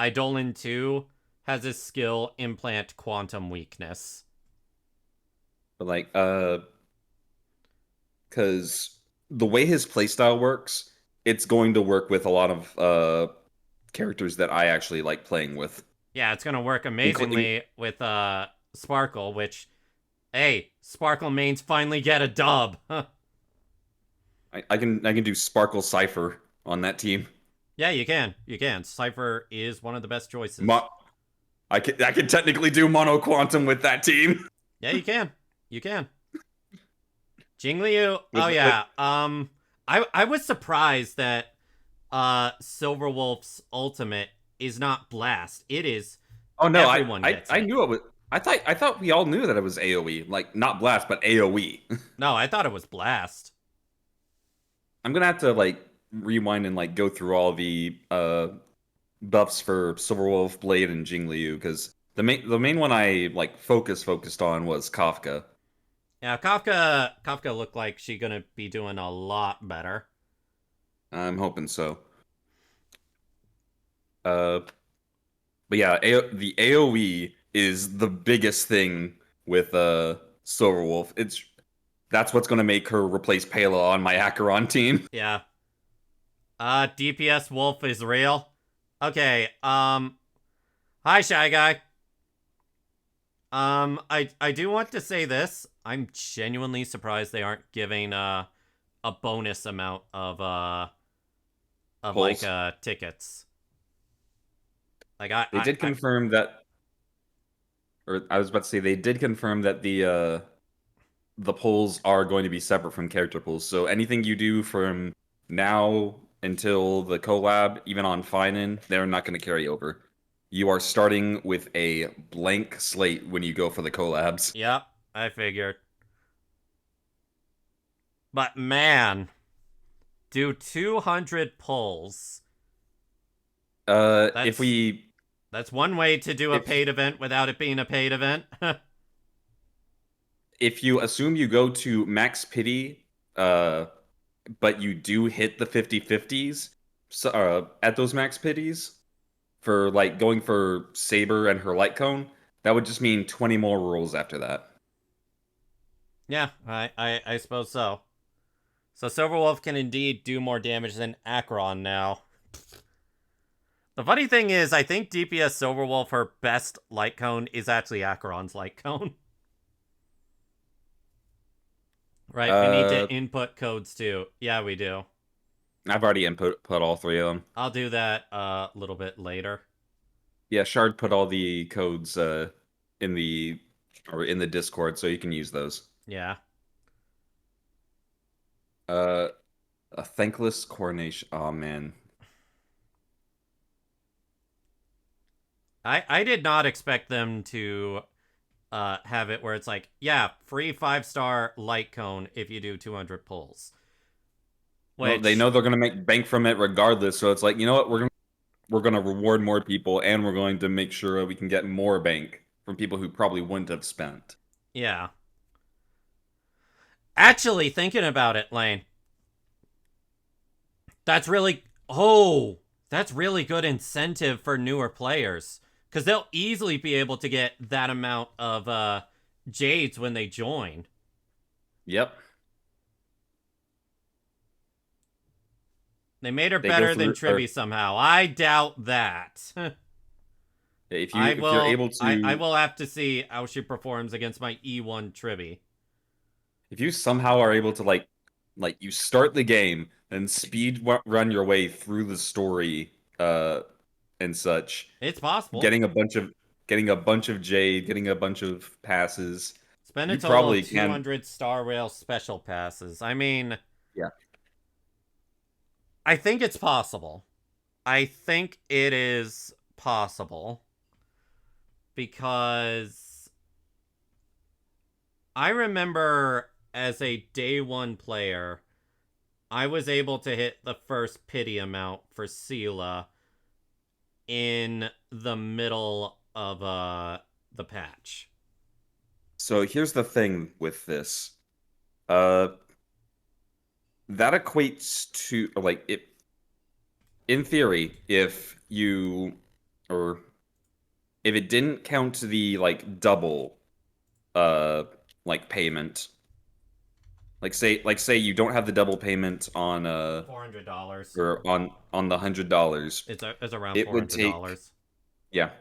Eidolon 2 has a skill implant quantum weakness. But like, because the way his playstyle works, it's going to work with a lot of characters that I actually like playing with. Yeah, it's gonna work amazingly with Sparkle, which, hey, Sparkle mains finally get a dub. I can do Sparkle Cipher on that team. Yeah, you can. You can. Cypher is one of the best choices. I can technically do Mono Quantum with that team. Yeah, you can. You can. Jingliu. Oh yeah. I was surprised that Silverwolf's ultimate is not blast. It is. Oh no, I knew it was. I thought we all knew that it was AoE, like not blast, but AoE. No, I thought it was blast. I'm gonna have to like rewind and like go through all the buffs for Silverwolf, Blade, and Jingliu because the main one I like focused on was Kafka. Yeah, Kafka looked like she's gonna be doing a lot better. I'm hoping so. But yeah, the AoE is the biggest thing with Silverwolf. That's what's gonna make her replace Pela on my Acheron team. Yeah. DPS Wolf is real. Okay, hi Shy Guy. I do want to say this. I'm genuinely surprised they aren't giving a bonus amount of Pulse. like tickets. Like They did confirm that, or I was about to say they did confirm that the polls are going to be separate from character pools. So anything you do from now until the collab, even on Finan, they're not going to carry over. You are starting with a blank slate when you go for the collabs. Yep, I figured. But man, do 200 pulls. If we... That's one way to do a paid event without it being a paid event. If you assume you go to max pity, but you do hit the 50/50s at those max pities, for like going for Saber and her light cone, that would just mean 20 more rolls after that. Yeah, I suppose so. So Silverwolf can indeed do more damage than Acheron now. The funny thing is, I think DPS Silverwolf, her best light cone is actually Acheron's light cone. Right, we need to input codes too. Yeah, we do. I've already put all three of them. I'll do that a little bit later. Yeah, Shard put all the codes in the Discord, so you can use those. Yeah. A thankless coronation. Oh man. I did not expect them to have it where it's like, yeah, free 5-star light cone if you do 200 pulls. Which... Well, they know they're gonna make bank from it regardless, so it's like, you know what, we're gonna reward more people, and we're going to make sure we can get more bank from people who probably wouldn't have spent. Yeah. Actually, thinking about it, Lane, that's really... Oh, that's really good incentive for newer players. Because they'll easily be able to get that amount of jades when they join. Yep. They made her They go better than through- or- Tribby somehow. I doubt that. If I you're able to, I will have to see how she performs against my E1 Tribby. if you somehow are able to like you start the game and run your way through the story, and such, It's possible. getting a bunch of jade, getting a bunch of passes. Spend you a total probably of can- 200 Star Rail special passes. I mean, Yeah. I think it's possible. I think it is possible. Because I remember as a day one player, I was able to hit the first pity amount for Sela in the middle of the patch. So here's the thing with this. That equates to like it in theory, if it didn't count the like double like payment. Say you don't have the double payment on $400 or on the $100. It's around It would $400.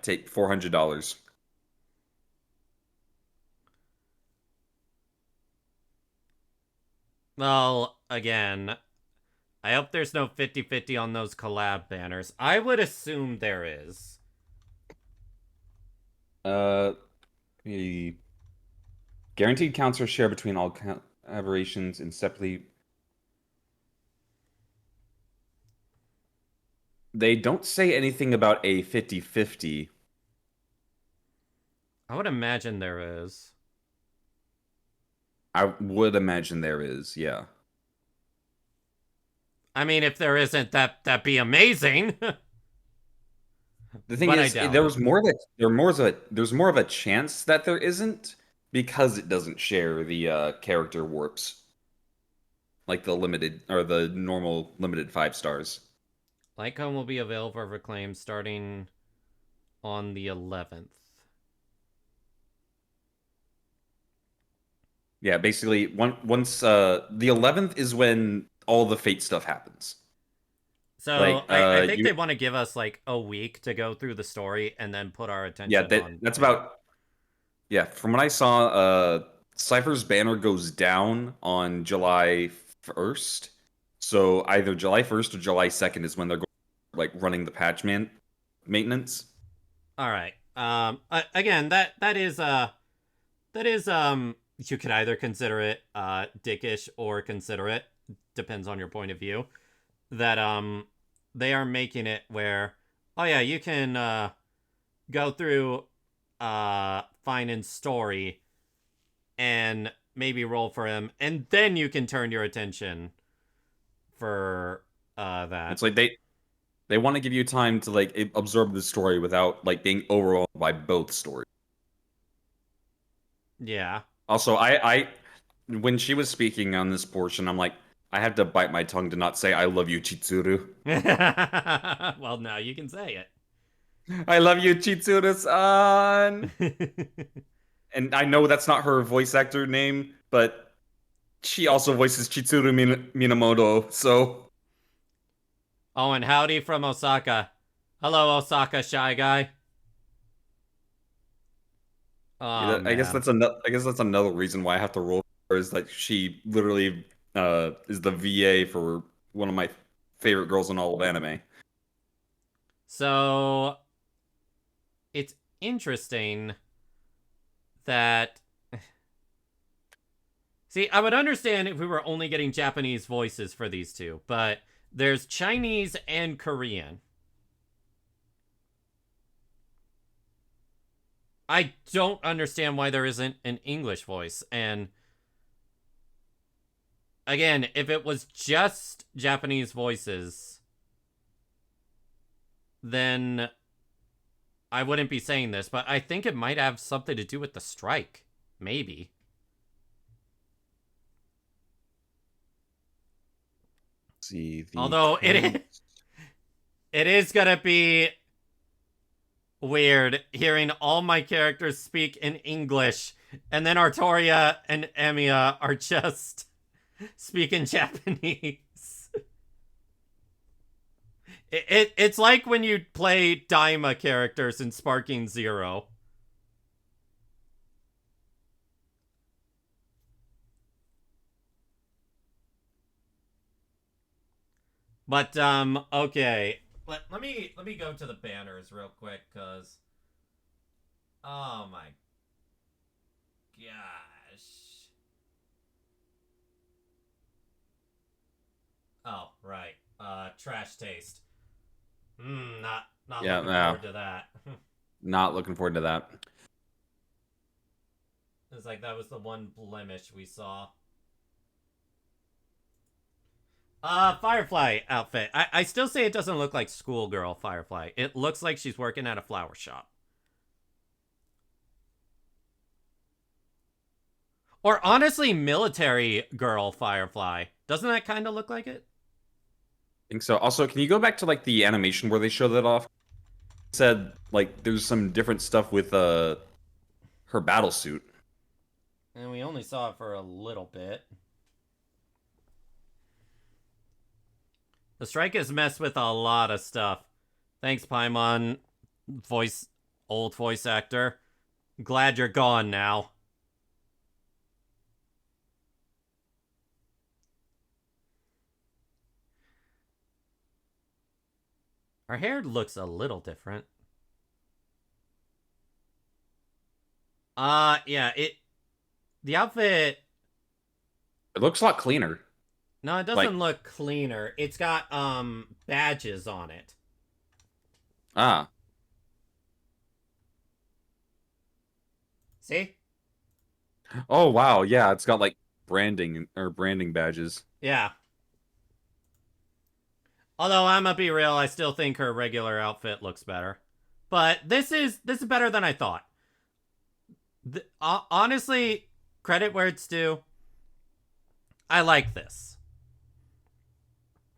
take $400. Well, again, I hope there's no 50-50 on those collab banners. I would assume there is. The guaranteed counts are shared between all collaborations and separately. They don't say anything about a 50-50. I would imagine there is. I would imagine there is, yeah. I mean, if there isn't, that'd be amazing. The thing But is, I doubt there's it. more of a chance that there isn't because it doesn't share the character warps, like the limited or the normal limited 5 stars. Lycon will be available for claim starting on the 11th. Yeah, basically, once the 11th is when all the fate stuff happens. So Like, I think they want to give us like a week to go through the story and then put our attention on. That's about. Yeah, from what I saw, Cypher's banner goes down on July 1st. So either July 1st or July 2nd is when they're like running the patch maintenance. All right. Again, that is you could either consider it dickish or consider it, depends on your point of view, that they are making it where, oh yeah, you can go through Finan's story and maybe roll for him, and then you can turn your attention for that. It's like they want to give you time to like absorb the story without like being overwhelmed by both stories. Yeah. Also, I when she was speaking on this portion, I'm like, I have to bite my tongue to not say I love you, Chitsuru. Well, now you can say it. I love you, Chitsuru-san. And I know that's not her voice actor name, but she also voices Chitsuru Minamoto, so... Oh, and howdy from Osaka. Hello, Osaka, shy guy. Oh, I guess that's another reason why I have to roll for her, is like she literally is the VA for one of my favorite girls in all of anime. So, it's interesting that... See, I would understand if we were only getting Japanese voices for these two, but there's Chinese and Korean. I don't understand why there isn't an English voice, and again, if it was just Japanese voices, then I wouldn't be saying this, but I think it might have something to do with the strike. Maybe. see the Although it is gonna be weird hearing all my characters speak in English, and then Artoria and Emiya are just speaking Japanese. It's like when you play Daima characters in Sparking Zero. But okay. Let me go to the banners real quick, cause oh my gosh. Oh, right. Trash taste. Not Yeah, looking no. forward to that. Not looking forward to that. It's like that was the one blemish we saw. Firefly outfit. I still say it doesn't look like schoolgirl Firefly. It looks like she's working at a flower shop. Or honestly, military girl Firefly. Doesn't that kind of look like it? I think so. Also, can you go back to like the animation where they show that off? It said like there's some different stuff with her battle suit. And we only saw it for a little bit. The strike has messed with a lot of stuff. Thanks, Paimon. Old voice actor. Glad you're gone now. Her hair looks a little different. Yeah, the outfit... It looks a lot cleaner. No, it doesn't look cleaner. It's got, badges on it. Ah. See? Oh, wow. Yeah, it's got, like, branding badges. Yeah. Although, I'm gonna be real, I still think her regular outfit looks better. But this is better than I thought. Honestly, credit where it's due. I like this.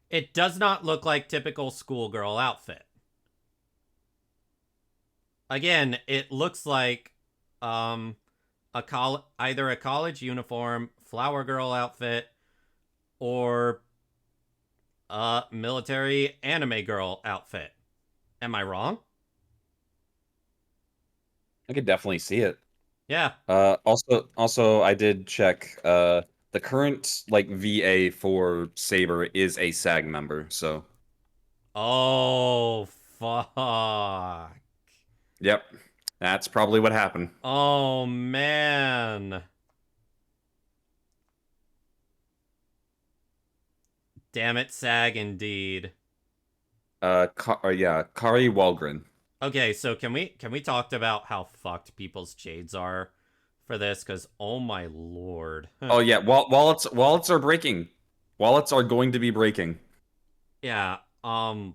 It does not look like typical schoolgirl outfit. Again, it looks like either a college uniform, flower girl outfit, or a military anime girl outfit. Am I wrong? I could definitely see it. Yeah. Also, I did check. The current like VA for Saber is a SAG member, so. Oh fuck. Yep, that's probably what happened. Oh man. Damn it, SAG indeed. Yeah, Kari Walgren. Okay, so can we talk about how fucked people's shades are for this? Because oh my lord. Oh yeah, wallets are breaking. Wallets are going to be breaking. Yeah. You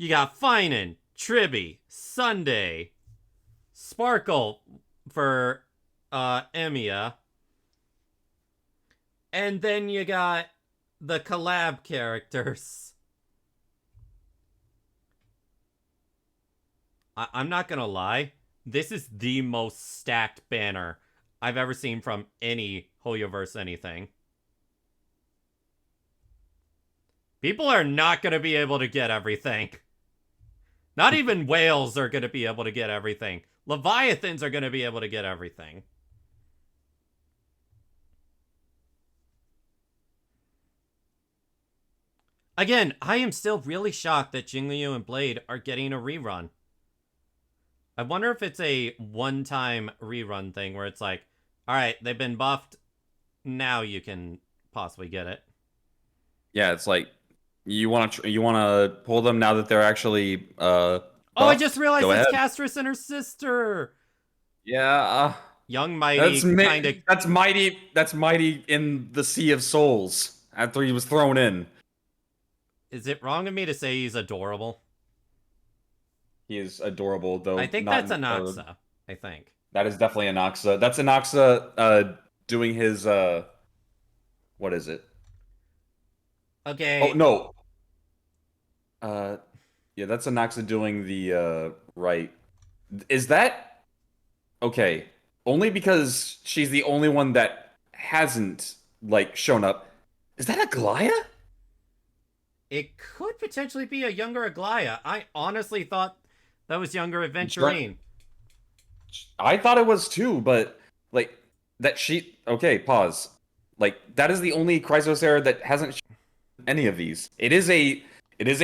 got Finan, Tribby, Sunday, Sparkle for Emiya. And then you got the collab characters. I'm not gonna lie. This is the most stacked banner I've ever seen from any Hoyoverse anything. People are not gonna be able to get everything. Not even whales are gonna be able to get everything. Leviathans are gonna be able to get everything. Again, I am still really shocked that Jingliu and Blade are getting a rerun. I wonder if it's a one-time rerun thing where it's like, alright, they've been buffed, now you can possibly get it. Yeah, it's like, you want to pull them now that they're actually, buffed? Oh, I just realized Go it's ahead. Castris and her sister! Yeah, Young Mighty kind of... That's Mighty in the Sea of Souls, after he was thrown in. Is it wrong of me to say he's adorable? He is adorable, though. I think that's Anaxa, I think. That is definitely Anaxa. That's Anaxa doing his what is it? Oh Okay. no. Uh yeah, that's Anaxa doing the right. Is that okay? Only because she's the only one that hasn't like shown up. Is that Aglaya? It could potentially be a younger Aglaya. I honestly thought that was younger Sure. Aventurine. I thought it was too, but like that she okay, pause. Like that is the only Chrysos era that hasn't shown any of these. It is a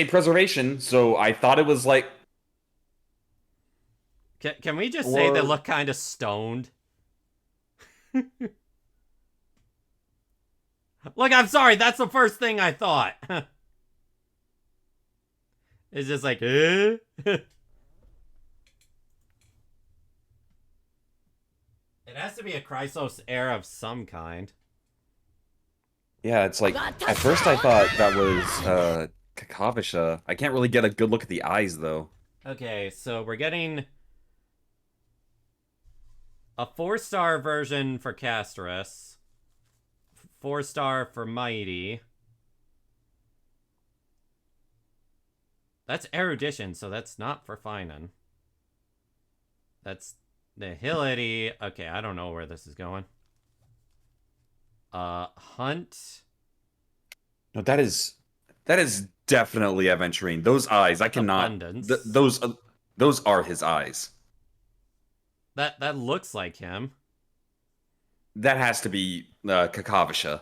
preservation, so I thought it was like Can we just say they or look kind of stoned? Look, I'm sorry. That's the first thing I thought. It's just like, eh? It has to be a Chrysos heir of some kind. yeah, it's like at first I thought that was Kakavasha. I can't really get a good look at the eyes though. Okay, so we're getting a 4-star version for Casterus. 4-star for Mighty. That's erudition, so that's not for Finan. That's nihility. Okay, I don't know where this is going. Hunt. No, that is definitely Aventurine. Those eyes, I cannot. Abundance. Those are his eyes. That looks like him. That has to be Kakavasha.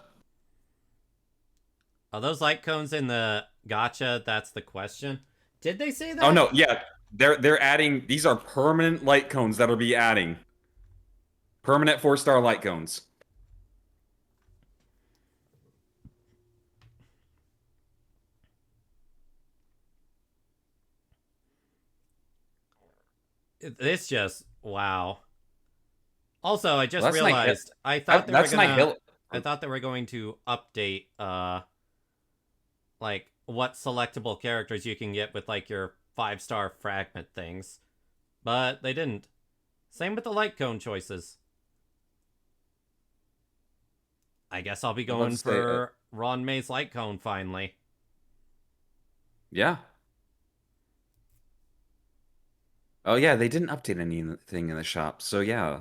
Are those light cones in the gotcha? That's the question. Did they say that? Oh no, yeah. They're adding these are permanent light cones that'll be adding. Permanent 4-star light cones. It's just wow. Also, I just Well, realized I thought they were that's gonna. I thought they were going to update like what selectable characters you can get with like your 5-star fragment things, but they didn't. Same with the light cone choices. I guess I'll be going for Ron May's light cone finally. Yeah. Oh yeah, they didn't update anything in the shop, so yeah.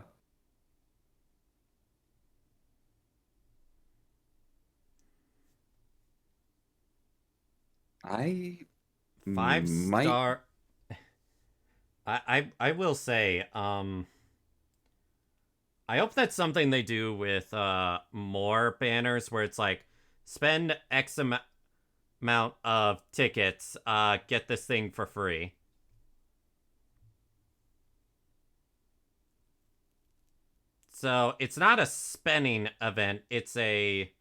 I Five might. star. I will say, I hope that's something they do with more banners where it's like spend X amount of tickets, get this thing for free. So it's not a spending event, it's a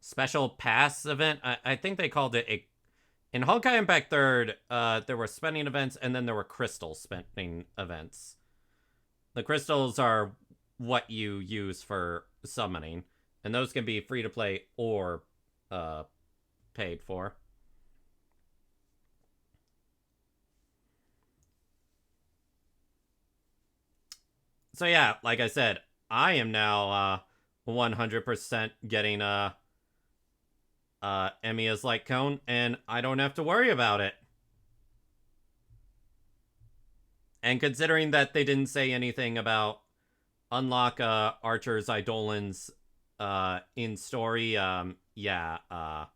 special pass event. I think they called it a. In Honkai Impact 3rd, there were spending events and then there were crystal spending events. The crystals are what you use for summoning, and those can be free to play or paid for. So yeah, like I said, I am now 100% getting Emiya's light cone, and I don't have to worry about it. And considering that they didn't say anything about unlock Archer's Eidolons in story, yeah, I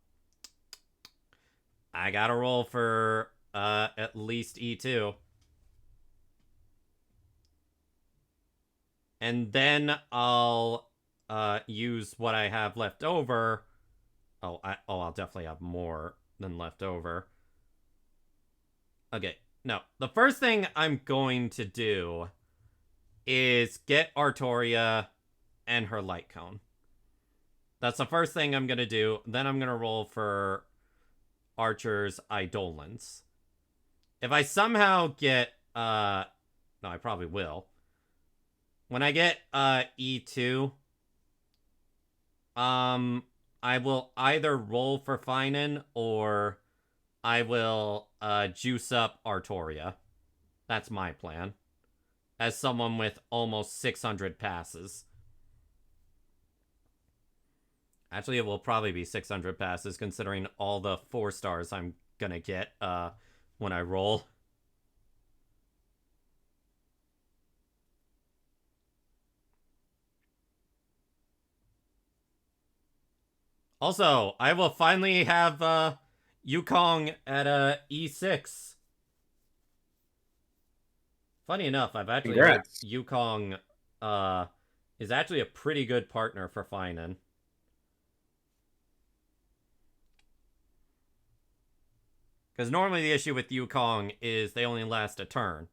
gotta roll for at least E2. And then I'll use what I have left over. I'll definitely have more than left over. Okay, no. The first thing I'm going to do is get Artoria and her light cone. That's the first thing I'm going to do. Then I'm going to roll for Archer's Eidolons. If I somehow get... no, I probably will. When I get E2, I will either roll for Finan or I will juice up Artoria. That's my plan. as someone with almost 600 passes. Actually, it will probably be 600 passes considering all the 4 stars I'm gonna get when I roll. Also, I will finally have Yukong at E6. Funny enough, I've actually Congrats. heard Yukong is actually a pretty good partner for Finan. Because normally the issue with Yukong is they only last a turn.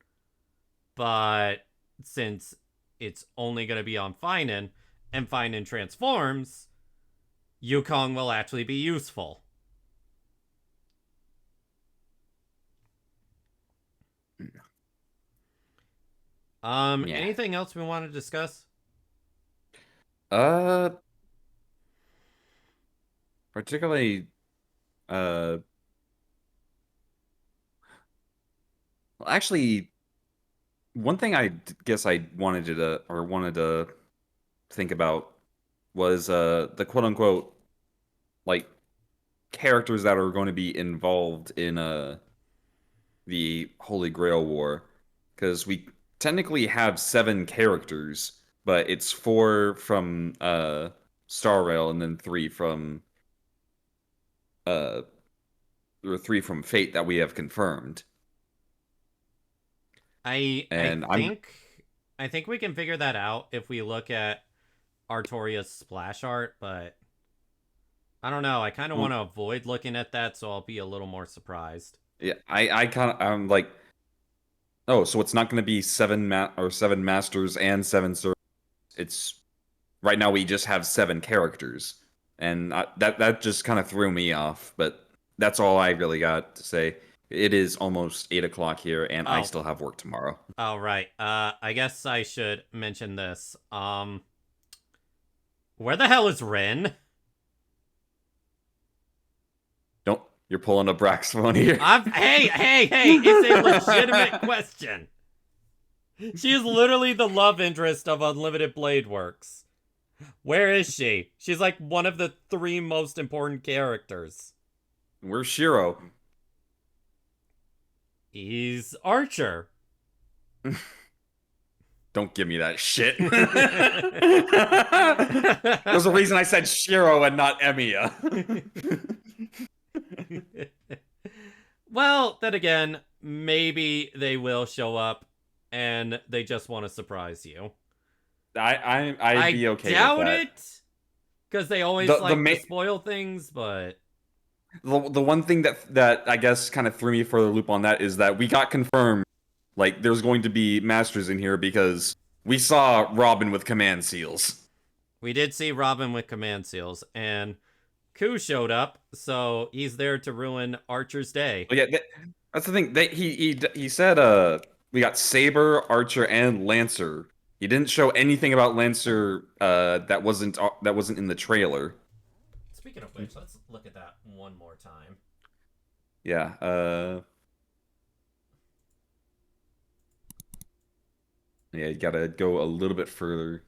But since it's only going to be on Finan, and Finan transforms, Yukong will actually be useful. Anything else we want to discuss? Particularly, well, actually, one thing I guess I wanted to think about was the quote unquote like characters that are going to be involved in the Holy Grail War, because we technically have 7 characters, but it's 4 from Star Rail and then 3 from or 3 from Fate that we have confirmed. I think we can figure that out if we look at Artoria's splash art, but I don't know. I kind of want to avoid looking at that, so I'll be a little more surprised. Yeah, I'm like, oh, so it's not going to be 7 masters and 7 servants. It's right now we just have 7 characters, and that just kind of threw me off. But that's all I really got to say. It is almost 8 o'clock here, and I still have work tomorrow. All right. I guess I should mention this. Where the hell is Rin? Don't. You're pulling a Brax phone here. Hey! It's a legitimate question. She is literally the love interest of Unlimited Blade Works. Where is she? She's like one of the 3 most important characters. Where's Shiro? He's Archer. Don't give me that shit. There's a reason I said Shiro and not Emiya. Well, then again, maybe they will show up and they just want to surprise you. I'd be okay with that. I doubt it, because they always like to spoil things, but... The one thing that I guess kind of threw me for the loop on that is that we got confirmed, like, there's going to be masters in here because we saw Robin with command seals. We did see Robin with command seals, and Ku showed up, so he's there to ruin Archer's day. Oh, yeah, that's the thing. He said we got Saber, Archer, and Lancer. He didn't show anything about Lancer that wasn't in the trailer. Speaking of which, let's look at that one more time. Yeah, yeah, you gotta go a little bit further.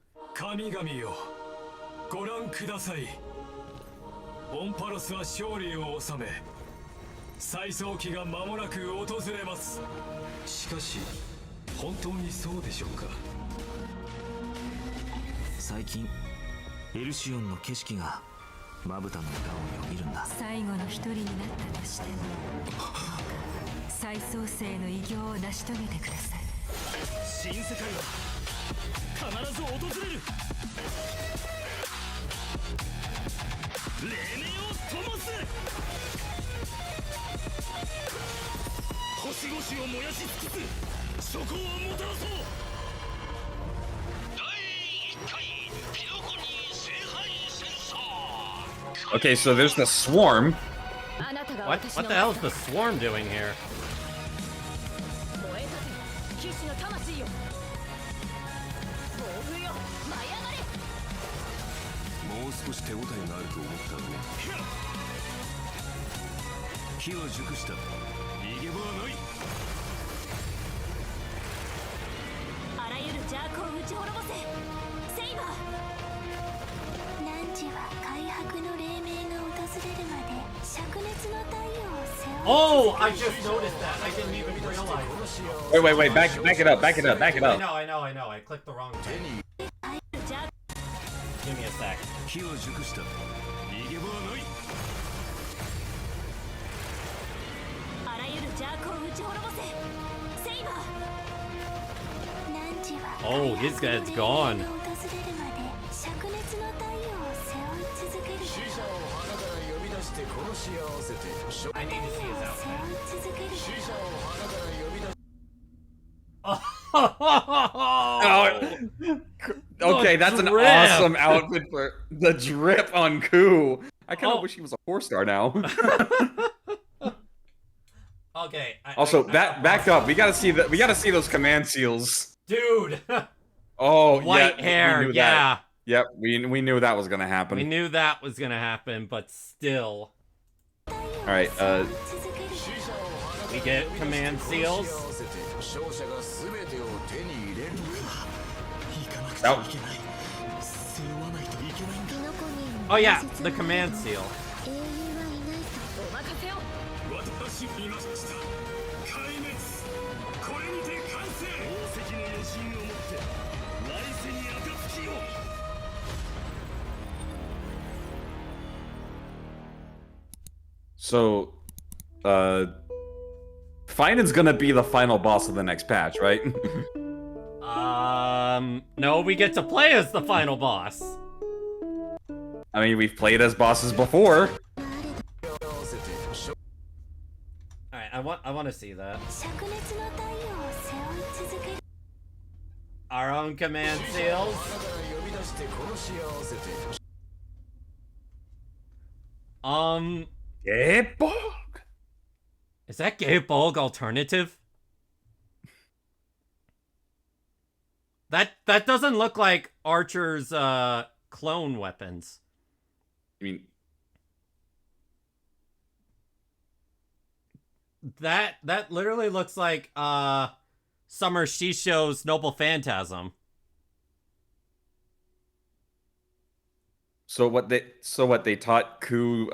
Okay, so there's the swarm. What the hell is the swarm doing here? Oh, I just noticed that. I didn't even realize. Wait. Back it up. I know. I clicked the wrong thing. Give me a sec. Oh, his guy's gone. I need to see his outfit. Okay, that's an drip. awesome outfit for the drip on Ku. I kind of wish he was a 4-star now. Okay. Also, back up. We gotta see those command seals. Dude. Oh, White yeah, hair. we knew Yeah. that. Yep, we knew that was gonna happen. We knew that was gonna happen, but still. All right. We get command seals. Oh yeah, the command seal. So, Finan's gonna be the final boss of the next patch, right? No, we get to play as the final boss. I mean, we've played as bosses before. Alright, I want to see that. Our own command seals. Gaebog? Is that Gaebog alternative? That doesn't look like Archer's clone weapons. I mean, that literally looks like Summer Shisho's Noble Phantasm. so what they taught Ku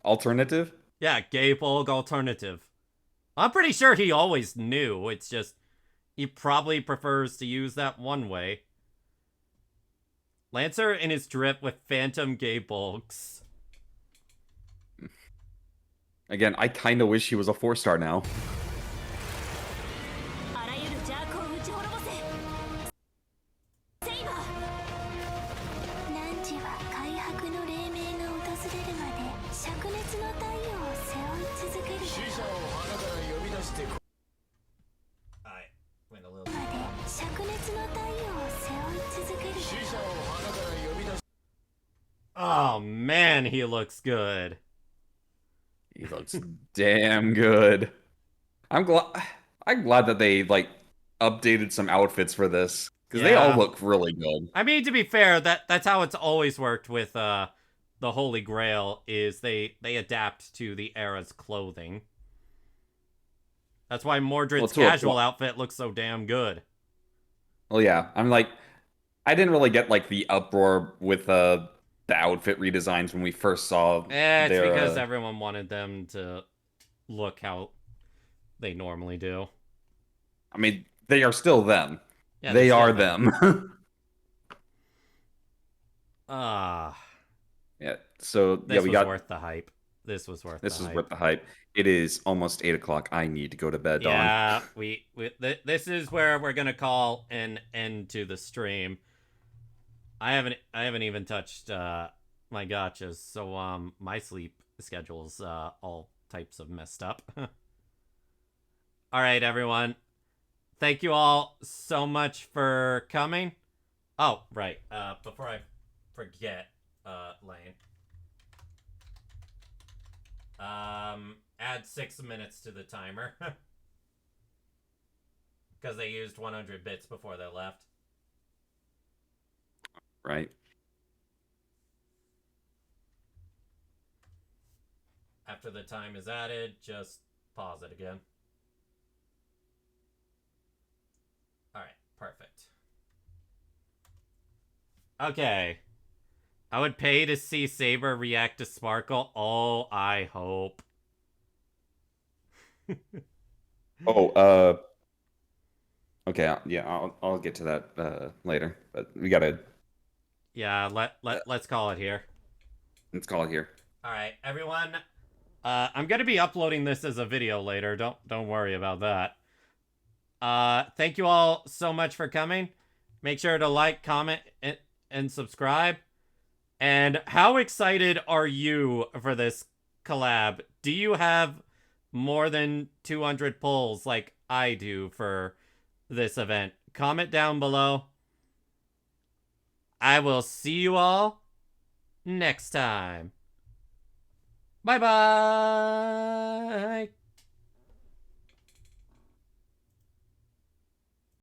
alternative? Yeah, Gaebog alternative. I'm pretty sure he always knew. It's just he probably prefers to use that one way. Lancer in his drip with Phantom Gaebogs. Again, I kind of wish he was a 4-star now. Oh man, he looks good. He looks damn good. I'm glad that they like updated some outfits for this because they all look really good. I mean, to be fair, that's how it's always worked with the Holy Grail is they adapt to the era's clothing. That's why Mordred's casual outfit looks so damn good. Well, yeah, I'm like, I didn't really get like the uproar with the outfit redesigns when we first saw. It's because everyone wanted them to look how they normally do. I mean, they are still them. Yeah, they are them. Yeah. So this we got worth the hype. This was worth. This was worth the hype. It is almost 8 o'clock. I need to go to bed, Dawn. Yeah, this is where we're gonna call an end to the stream. I haven't even touched my gotchas, so my sleep schedule's all types of messed up. All right, everyone. Thank you all so much for coming. Oh, right. Before I forget, Lane. Add 6 minutes to the timer. Because they used 100 bits before they left. Right. After the time is added, just pause it again. Alright, Perfect. Okay. I would pay to see Saber react to Sparkle. Oh, I hope. Oh, okay, I'll get to that later, but we gotta. Yeah, let's call it here. Let's call it here. All right, everyone. I'm gonna be uploading this as a video later. Don't worry about that. Thank you all so much for coming. Make sure to like, comment, and subscribe. And how excited are you for this collab? Do you have more than 200 pulls like I do for this event? Comment down below. I will see you all next time. Bye-bye.